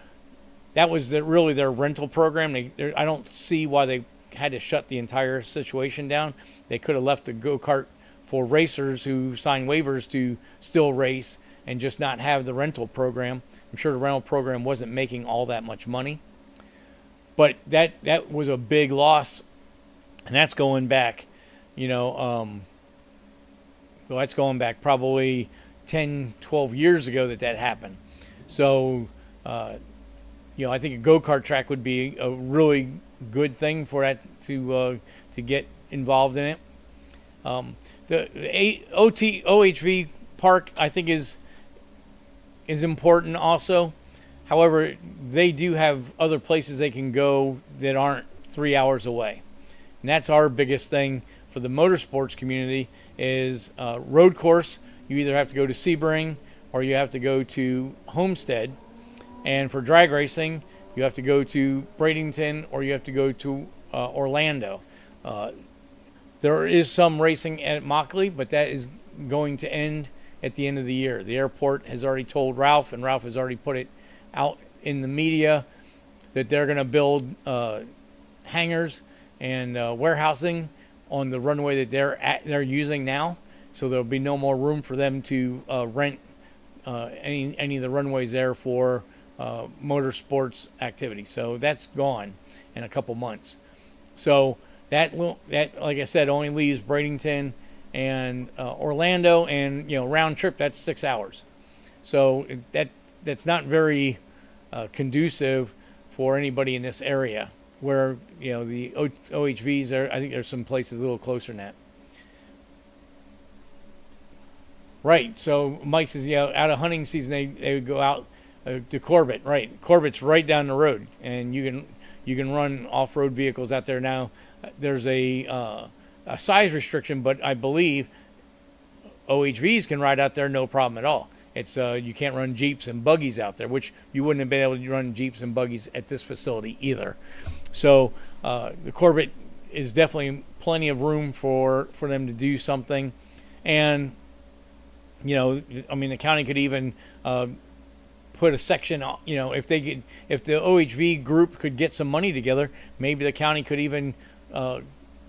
that was really their rental program. I don't see why they had to shut the entire situation down. They could have left the go-kart for racers who signed waivers to still race and just not have the rental program. I'm sure the rental program wasn't making all that much money. But that was a big loss, and that's going back, well, that's going back probably 10, 12 years ago that happened. So, I think a go-kart track would be a really good thing for that to get involved in it. The OHV park, I think, is important also. However, they do have other places they can go that aren't 3 hours away. And that's our biggest thing for the motorsports community is road course. You either have to go to Sebring or you have to go to Homestead. And for drag racing, you have to go to Bradenton or you have to go to Orlando. There is some racing at Mockley, but that is going to end at the end of the year. The airport has already told Ralph, and Ralph has already put it out in the media that they're going to build hangars and warehousing on the runway that they're using now. So there'll be no more room for them to rent any of the runways there for motorsports activity. So that's gone in a couple months. So that like I said, only leaves Bradenton and Orlando, and round trip, that's 6 hours. So that's not very conducive for anybody in this area, where the OHVs are. I think there's some places a little closer than that. Right. So Mike says, out of hunting season, they would go out to Corbett. Right. Corbett's right down the road, and you can run off-road vehicles out there now. There's a size restriction, but I believe OHVs can ride out there no problem at all. It's you can't run Jeeps and buggies out there, which you wouldn't have been able to run Jeeps and buggies at this facility either. So the Corbett is definitely plenty of room for them to do something. And, the county could even put a section, if the OHV group could get some money together, maybe the county could even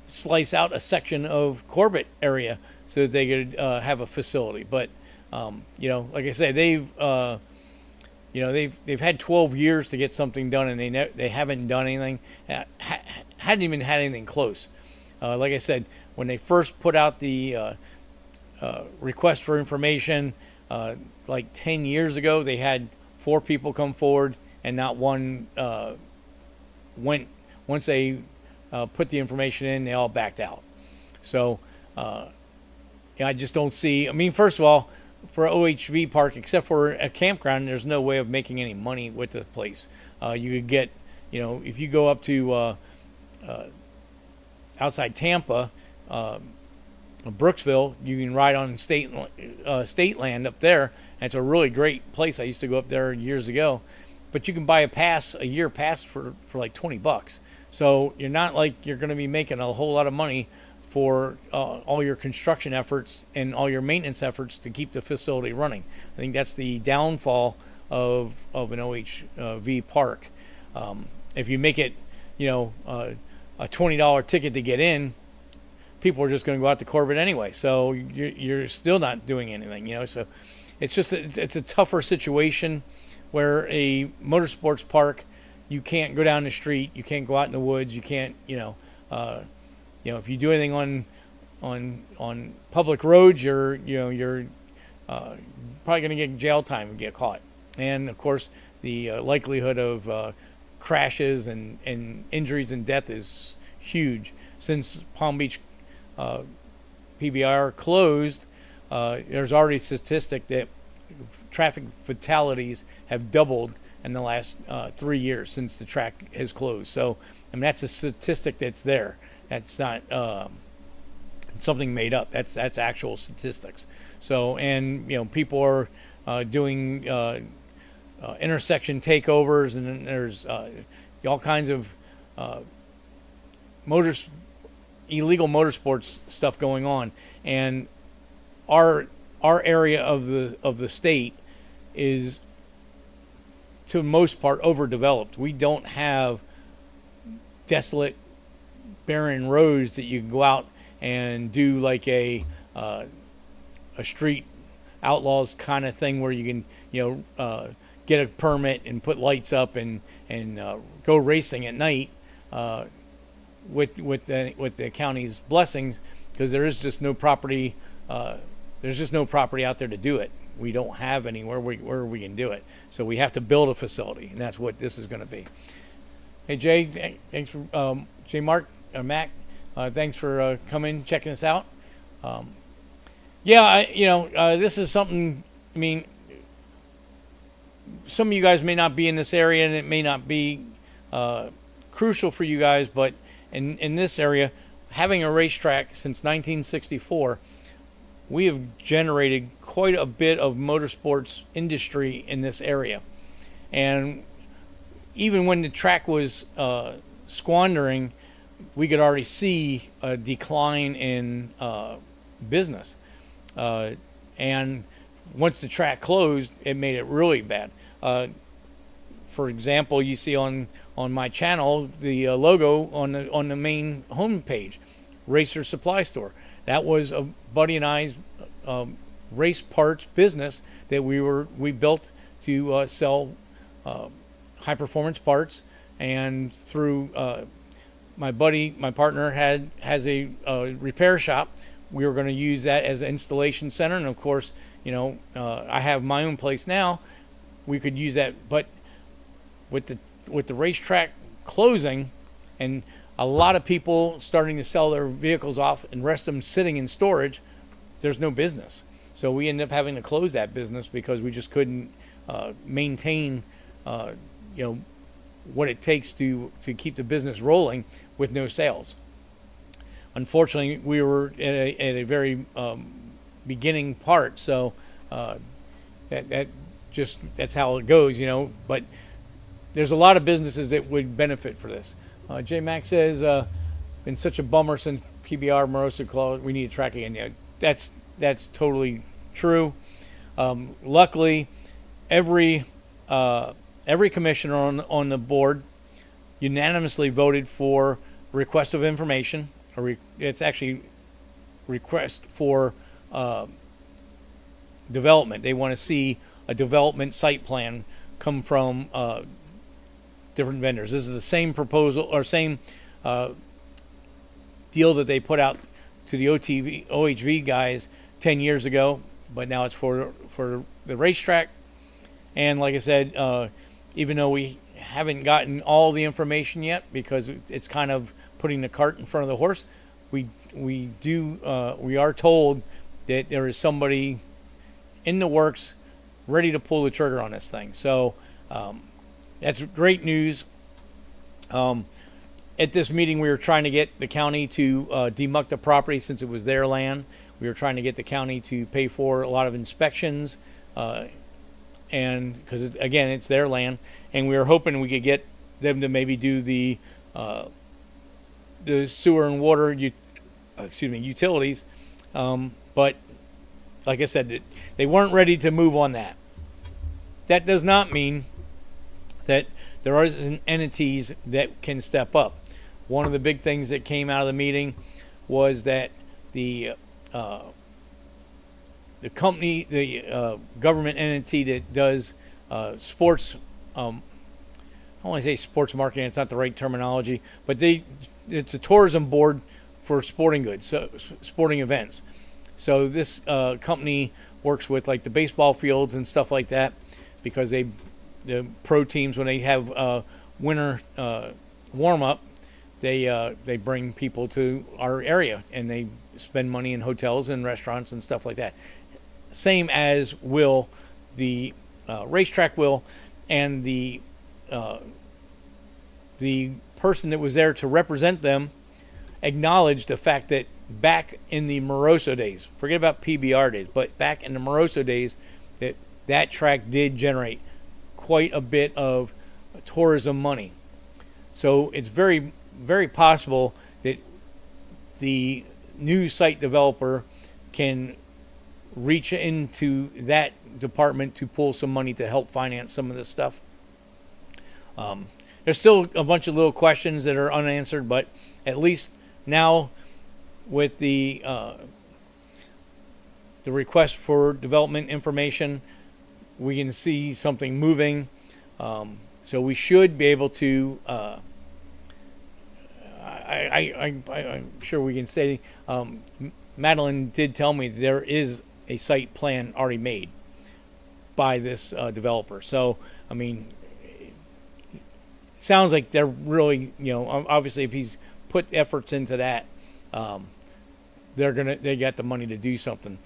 slice out a section of Corbett area so that they could have a facility. But like I say, they've had 12 years to get something done, and they haven't done anything. Hadn't even had anything close. Like I said, when they first put out the request for information, like 10 years ago, they had 4 people come forward, and not one went. Once they put the information in, they all backed out. So I just don't see. I mean, first of all, for OHV park, except for a campground, there's no way of making any money with the place. You could get, if you go up to outside Tampa, Brooksville, you can ride on state land up there. And it's a really great place. I used to go up there years ago, but you can buy a year pass for like $20. So you're not like you're going to be making a whole lot of money for all your construction efforts and all your maintenance efforts to keep the facility running. I think that's the downfall of an OHV park. If you make it, a $20 ticket to get in, people are just going to go out to Corbett anyway. So you're still not doing anything, So it's just it's a tougher situation where a motorsports park you can't go down the street, you can't go out in the woods, you can't, if you do anything on public roads, you're probably going to get jail time and get caught. And of course, the likelihood of crashes and injuries and death is huge. Since Palm Beach PBR closed, there's already a statistic that traffic fatalities have doubled in the last 3 years since the track has closed. So, I mean, that's a statistic that's there. That's not something made up. That's actual statistics. So, and people are doing intersection takeovers, and then there's all kinds of illegal motorsports stuff going on. And our area of the state is, to the most part, overdeveloped. We don't have desolate, barren roads that you can go out and do like a street outlaws kind of thing where you can get a permit and put lights up and go racing at night with the county's blessings, because there is just no property. There's just no property out there to do it. We don't have anywhere where we can do it. So we have to build a facility, and that's what this is going to be. Hey, Jay, thanks for Mac. Thanks for coming, checking us out. This is something. I mean, some of you guys may not be in this area, and it may not be crucial for you guys, but in this area, having a racetrack since 1964, we have generated quite a bit of motorsports industry in this area. And even when the track was squandering, we could already see a decline in business. And once the track closed, it made it really bad. For example, you see on my channel the logo on the main homepage, Racer Supply Store. That was a buddy and I's race parts business that we built to sell high performance parts. And through my partner has a repair shop. We were going to use that as an installation center, and of course, I have my own place now. We could use that, but with the racetrack closing, and a lot of people starting to sell their vehicles off and rest of them sitting in storage, there's no business. So we ended up having to close that business because we just couldn't maintain, what it takes to keep the business rolling with no sales. Unfortunately, we were at a very beginning part, so that's how it goes, But there's a lot of businesses that would benefit for this. J Mac says, "Been such a bummer since PBR Moroso closed. We need a track again." Yeah, that's totally true. Luckily, every commissioner on the board unanimously voted for request of information. It's actually request for development. They want to see a development site plan come from different vendors. This is the same proposal or same deal that they put out to the OHV guys 10 years ago, but now it's for the racetrack. And like I said, even though we haven't gotten all the information yet, because it's kind of putting the cart in front of the horse, we are told that there is somebody in the works ready to pull the trigger on this thing. So that's great news. At this meeting, we were trying to get the county to demuck the property since it was their land. We were trying to get the county to pay for a lot of inspections, and because again, it's their land, and we were hoping we could get them to maybe do the sewer and water, utilities. But like I said, they weren't ready to move on that. That does not mean that there aren't entities that can step up. One of the big things that came out of the meeting was that the company, the government entity that does sports, I don't want to say sports marketing, it's not the right terminology, but it's a tourism board for sporting goods, so sporting events. So this company works with like the baseball fields and stuff like that, because the pro teams, when they have winter warm up, they bring people to our area and they spend money in hotels and restaurants and stuff like that. Same as will the racetrack will, and the person that was there to represent them acknowledged the fact that back in the Moroso days, forget about PBR days, but back in the Moroso days, that track did generate quite a bit of tourism money. So it's very, very possible that the new site developer can reach into that department to pull some money to help finance some of this stuff. There's still a bunch of little questions that are unanswered, but at least now with the request for development information, we can see something moving. So we should be able to, I'm sure we can say, Madeline did tell me there is a site plan already made by this developer. So, I mean, sounds like they're really, obviously if he's put efforts into that, they got the money to do something.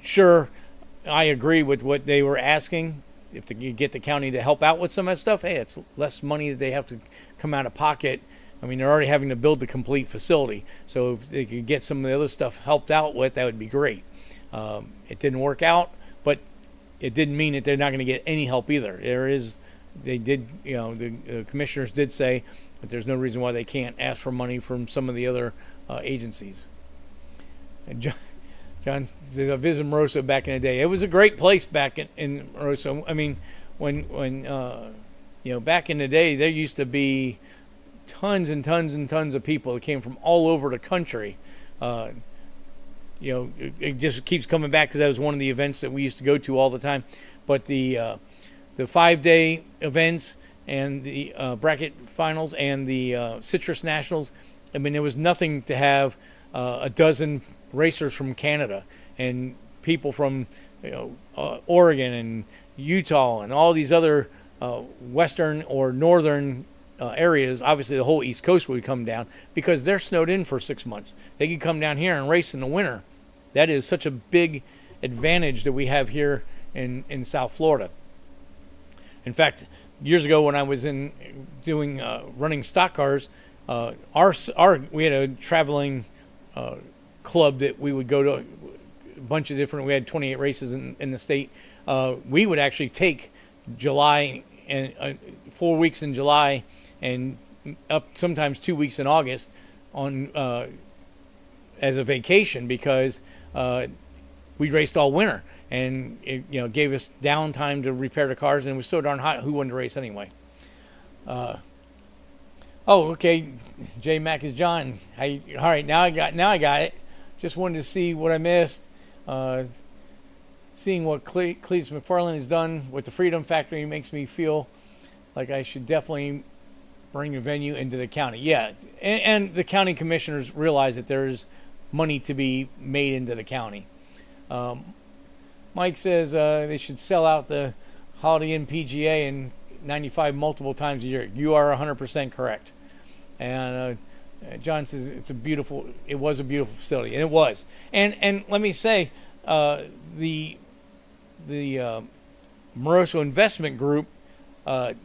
Sure, I agree with what they were asking. If you get the county to help out with some of that stuff, hey, it's less money that they have to come out of pocket. I mean, they're already having to build the complete facility. So if they could get some of the other stuff helped out with, that would be great. It didn't work out, but it didn't mean that they're not going to get any help either. The commissioners did say that there's no reason why they can't ask for money from some of the other agencies. And John said, I visited Moroso back in the day. It was a great place back in Moroso. I mean, when back in the day, there used to be tons and tons and tons of people that came from all over the country. It just keeps coming back because that was one of the events that we used to go to all the time. But the 5-day events and the bracket finals and the Citrus Nationals, I mean, there was nothing to have a dozen racers from Canada and people from Oregon and Utah and all these other western or northern areas. Obviously, the whole East Coast would come down because they're snowed in for 6 months. They could come down here and race in the winter. That is such a big advantage that we have here in South Florida. In fact, years ago when I was doing running stock cars, we had a traveling club that we would go to a bunch of different. We had 28 races in the state. We would actually take July and 4 weeks in July and up sometimes 2 weeks in August on as a vacation because we raced all winter, and it gave us downtime to repair the cars, and it was so darn hot. Who wanted to race anyway? Okay. J Mac is John. All right, now I got it. Just wanted to see what I missed. Seeing what Cleves McFarland has done with the Freedom Factory makes me feel like I should definitely bring a venue into the county. Yeah, and the county commissioners realize that there's money to be made into the county. Mike says they should sell out the Holiday Inn PGA in 95 multiple times a year. You are 100% correct. And John says it was a beautiful facility, and it was. And let me say, the Moroso Investment Group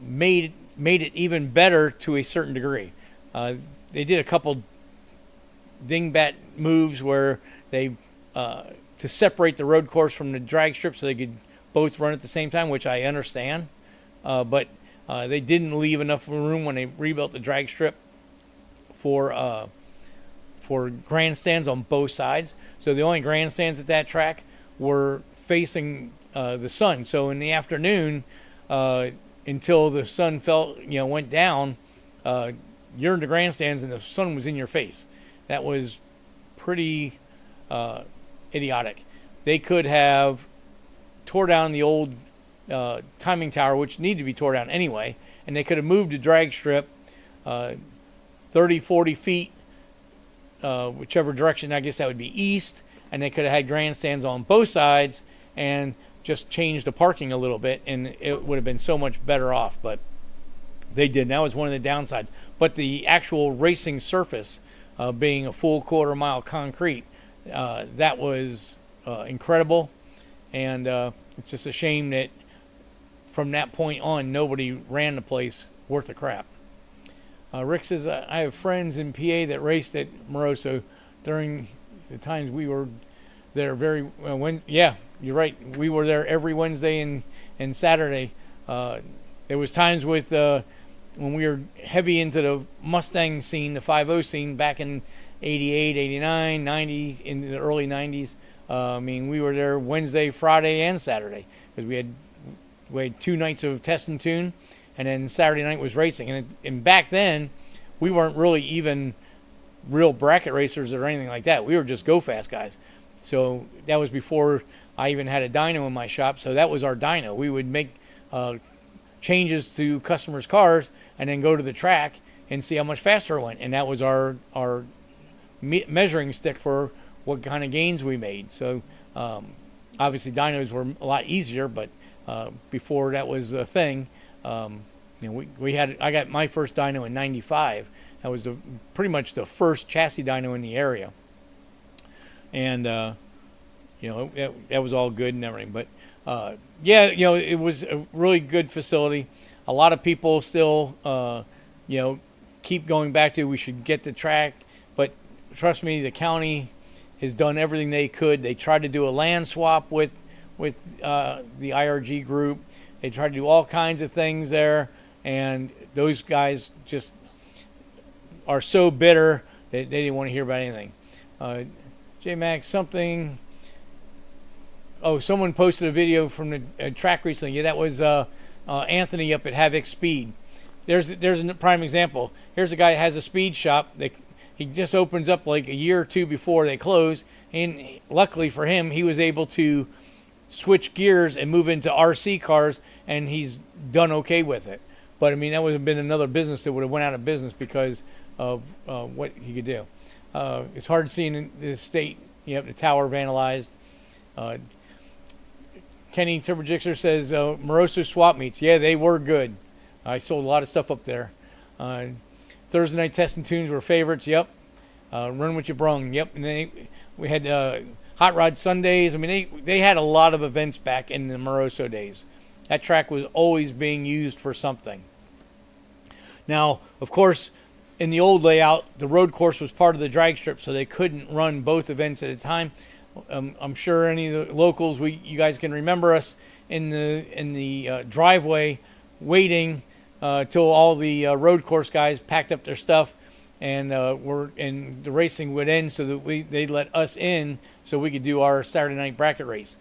made it even better to a certain degree. They did a couple dingbat moves where they to separate the road course from the drag strip so they could both run at the same time, which I understand. But they didn't leave enough room when they rebuilt the drag strip for grandstands on both sides. So the only grandstands at that track were facing the sun. So in the afternoon, until the sun went down, you're in the grandstands and the sun was in your face. That was pretty idiotic. They could have tore down the old timing tower, which needed to be tore down anyway, and they could have moved the drag strip 30, 40 feet, whichever direction. I guess that would be east, and they could have had grandstands on both sides and just changed the parking a little bit, and it would have been so much better off. But they did. That was one of the downsides. But the actual racing surface, being a full quarter-mile concrete, that was incredible. And it's just a shame that from that point on, nobody ran the place worth a crap. Rick says, I have friends in PA that raced at Moroso during the times we were there. Yeah, you're right. We were there every Wednesday and Saturday. There was times with when we were heavy into the Mustang scene, the 5.0 scene back in 88, 89, 90, in the early 90s. I mean, we were there Wednesday, Friday, and Saturday because we had 2 nights of test and tune, and then Saturday night was racing. And back then, we weren't really even real bracket racers or anything like that. We were just go fast guys. So that was before I even had a dyno in my shop. So that was our dyno. We would make changes to customers' cars and then go to the track and see how much faster it went. And that was our measuring stick for what kind of gains we made. So obviously dynos were a lot easier, but before that was a thing, I got my first dyno in 95. That was pretty much the first chassis dyno in the area. And that was all good and everything. But it was a really good facility. A lot of people still keep going back to we should get the track, but trust me, the county has done everything they could. They tried to do a land swap with the IRG group. They tried to do all kinds of things there, and those guys just are so bitter that they didn't want to hear about anything. J-Max, someone posted a video from the track recently. Yeah, that was Anthony up at Havoc Speed. There's a prime example. Here's a guy that has a speed shop. He just opens up like a year or two before they close, and luckily for him, he was able to switch gears and move into RC cars, and he's done okay with it. But I mean, that would have been another business that would have went out of business because of what he could do. It's hard seeing in this state, the tower vandalized. Kenny Turbojixer says Moroso swap meets. Yeah, they were good. I sold a lot of stuff up there. Thursday night test and tunes were favorites. Yep. Run what you brung. Yep. And then we had Hot Rod Sundays. I mean, they had a lot of events back in the Moroso days. That track was always being used for something. Now, of course, in the old layout, the road course was part of the drag strip, so they couldn't run both events at a time. I'm sure any of the locals, you guys can remember us in the driveway waiting till all the road course guys packed up their stuff and the racing would end so that they'd let us in so we could do our Saturday night bracket race.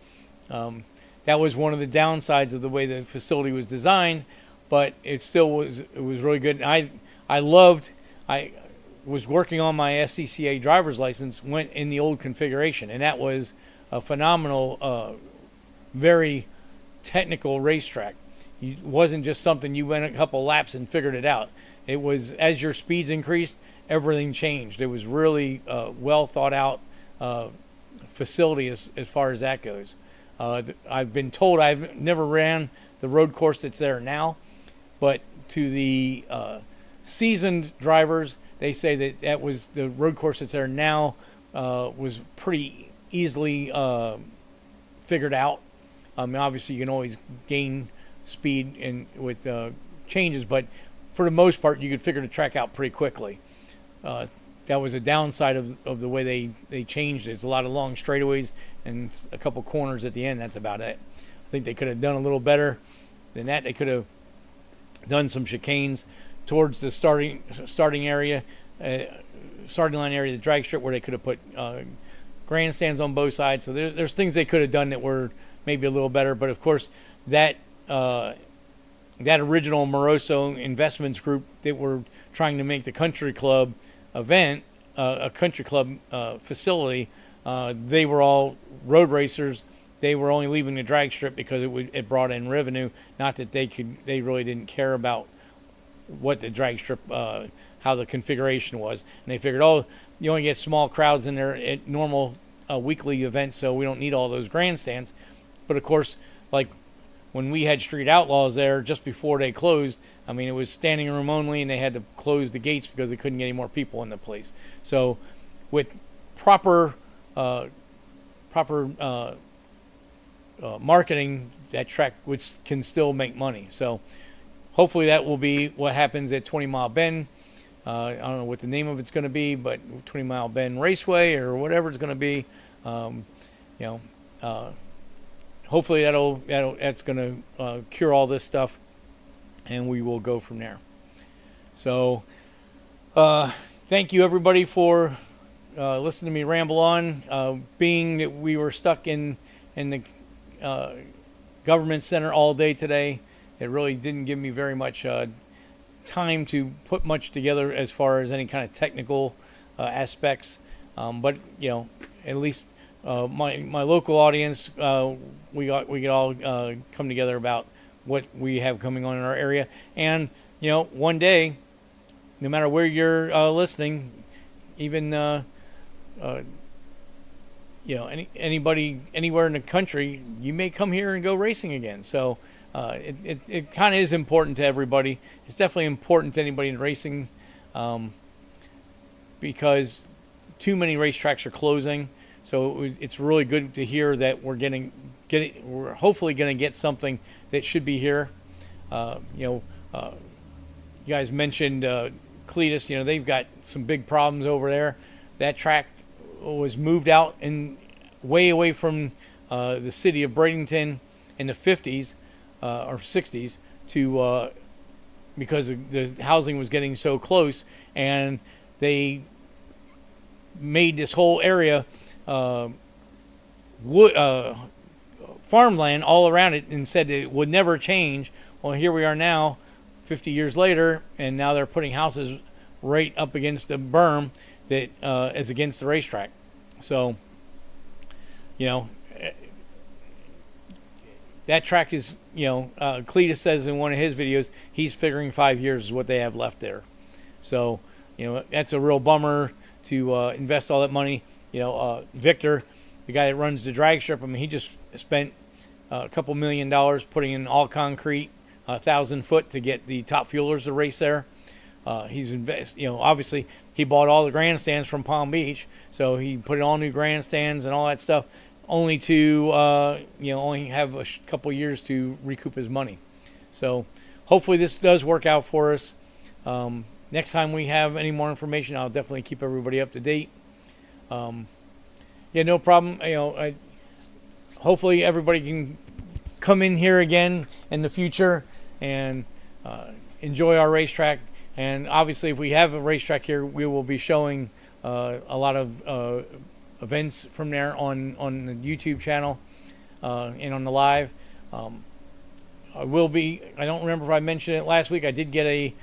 That was one of the downsides of the way the facility was designed, but it was really good. And I was working on my SCCA driver's license, went in the old configuration, and that was a phenomenal, very technical racetrack. It wasn't just something you went a couple laps and figured it out. It was, as your speeds increased, everything changed. It was really well thought out facility as far as that goes. I've been told I've never ran the road course that's there now, but to the seasoned drivers, they say that was the road course that's there now was pretty easily figured out. I mean, obviously, you can always gain speed and with changes, but for the most part, you could figure the track out pretty quickly. That was a downside of the way they changed it. It's a lot of long straightaways and a couple corners at the end. That's about it. I think they could have done a little better than that. They could have done some chicanes towards the starting area, starting line area of the drag strip where they could have put grandstands on both sides. So there's things they could have done that were maybe a little better. But of course, that original Moroso Investments group that were trying to make the country club event a country club facility, they were all road racers they were only leaving the drag strip because it brought in revenue. Not that they really didn't care about what the drag strip, how the configuration was. And they figured, oh, you only get small crowds in there at normal weekly events, so we don't need all those grandstands. But of course, like when we had Street Outlaws there just before they closed, I mean, it was standing room only, and they had to close the gates because they couldn't get any more people in the place. So with proper marketing, that track can still make money. So hopefully that will be what happens at 20 Mile Bend. I don't know what the name of it's going to be, but 20 Mile Bend Raceway or whatever it's going to be. Hopefully that's going to cure all this stuff, and we will go from there. So thank you everybody for listening to me ramble on. Being that we were stuck in the government center all day today, it really didn't give me very much time to put much together as far as any kind of technical aspects. But at least my local audience, we could all come together about what we have coming on in our area. And one day, no matter where you're listening, even anybody anywhere in the country, you may come here and go racing again. So it kind of is important to everybody. It's definitely important to anybody in racing, because too many racetracks are closing. So it's really good to hear that we're hopefully going to get something that should be here. You guys mentioned Cletus. They've got some big problems over there. That track was moved out and way away from the city of Bradenton in the 50s or 60s to because the housing was getting so close, and they made this whole area farmland all around it and said it would never change. Well, here we are now 50 years later, and now they're putting houses right up against the berm that is against the racetrack. So that track is, Cletus says in one of his videos, he's figuring 5 years is what they have left there. So, that's a real bummer to invest all that money. Victor, the guy that runs the drag strip, I mean, he just spent a couple $1 million putting in all concrete, 1,000 foot to get the top fuelers to race there. He's obviously he bought all the grandstands from Palm Beach, so he put in all new grandstands and all that stuff, only to only have a couple years to recoup his money. So hopefully this does work out for us. Next time we have any more information, I'll definitely keep everybody up to date. No problem. Hopefully everybody can come in here again in the future and enjoy our racetrack. And obviously, if we have a racetrack here, we will be showing a lot of events from there on the YouTube channel and on the live. I don't remember if I mentioned it last week. I did get a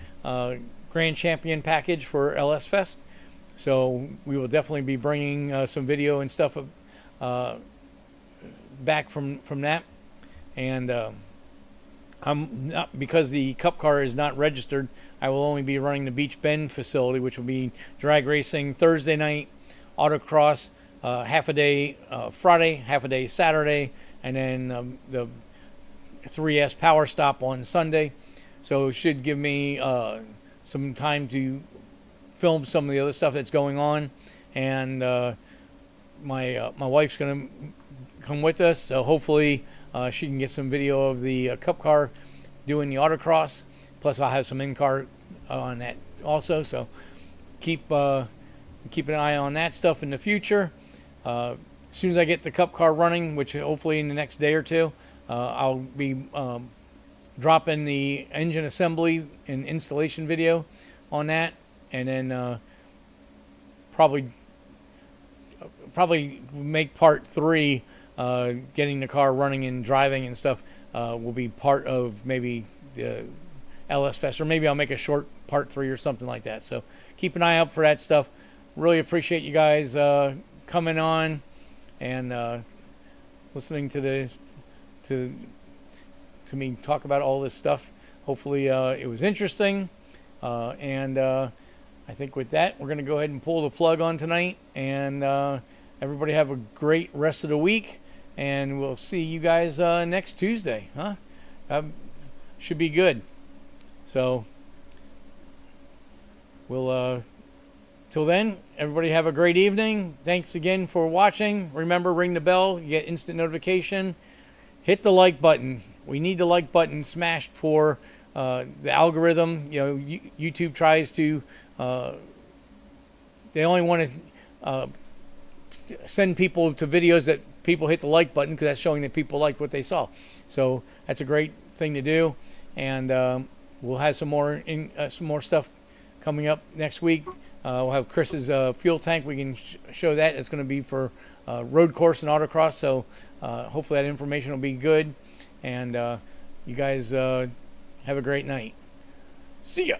Grand Champion package for LS Fest. So we will definitely be bringing some video and stuff back from that. And I'm not, because the Cup car is not registered, I will only be running the Beach Bend facility, which will be drag racing Thursday night, autocross half a day Friday, half a day Saturday, and then the 3S Power Stop on Sunday. So it should give me some time to film some of the other stuff that's going on. And my wife's going to come with us, so hopefully she can get some video of the Cup car doing the autocross. Plus, I'll have some in-car on that also. So keep an eye on that stuff in the future. As soon as I get the Cup car running, which hopefully in the next day or two, I'll be dropping the engine assembly and installation video on that, and then probably make part 3, getting the car running and driving and stuff, will be part of maybe the LS Fest, or maybe I'll make a short part 3 or something like that. So keep an eye out for that stuff. Really appreciate you guys coming on, and listening to me talk about all this stuff. Hopefully it was interesting. And I think with that, we're going to go ahead and pull the plug on tonight. And everybody have a great rest of the week. And we'll see you guys next Tuesday. Should be good. So we'll till then, everybody have a great evening. Thanks again for watching. Remember, ring the bell. You get instant notification. Hit the like button. We need the like button smashed for the algorithm. You know, YouTube tries to. They only want to send people to videos that people hit the like button because that's showing that people liked what they saw. So that's a great thing to do. And we'll have some more stuff coming up next week. We'll have Chris's fuel tank. We can show that. It's going to be for road course and autocross. So hopefully that information will be good. And you guys have a great night. See ya.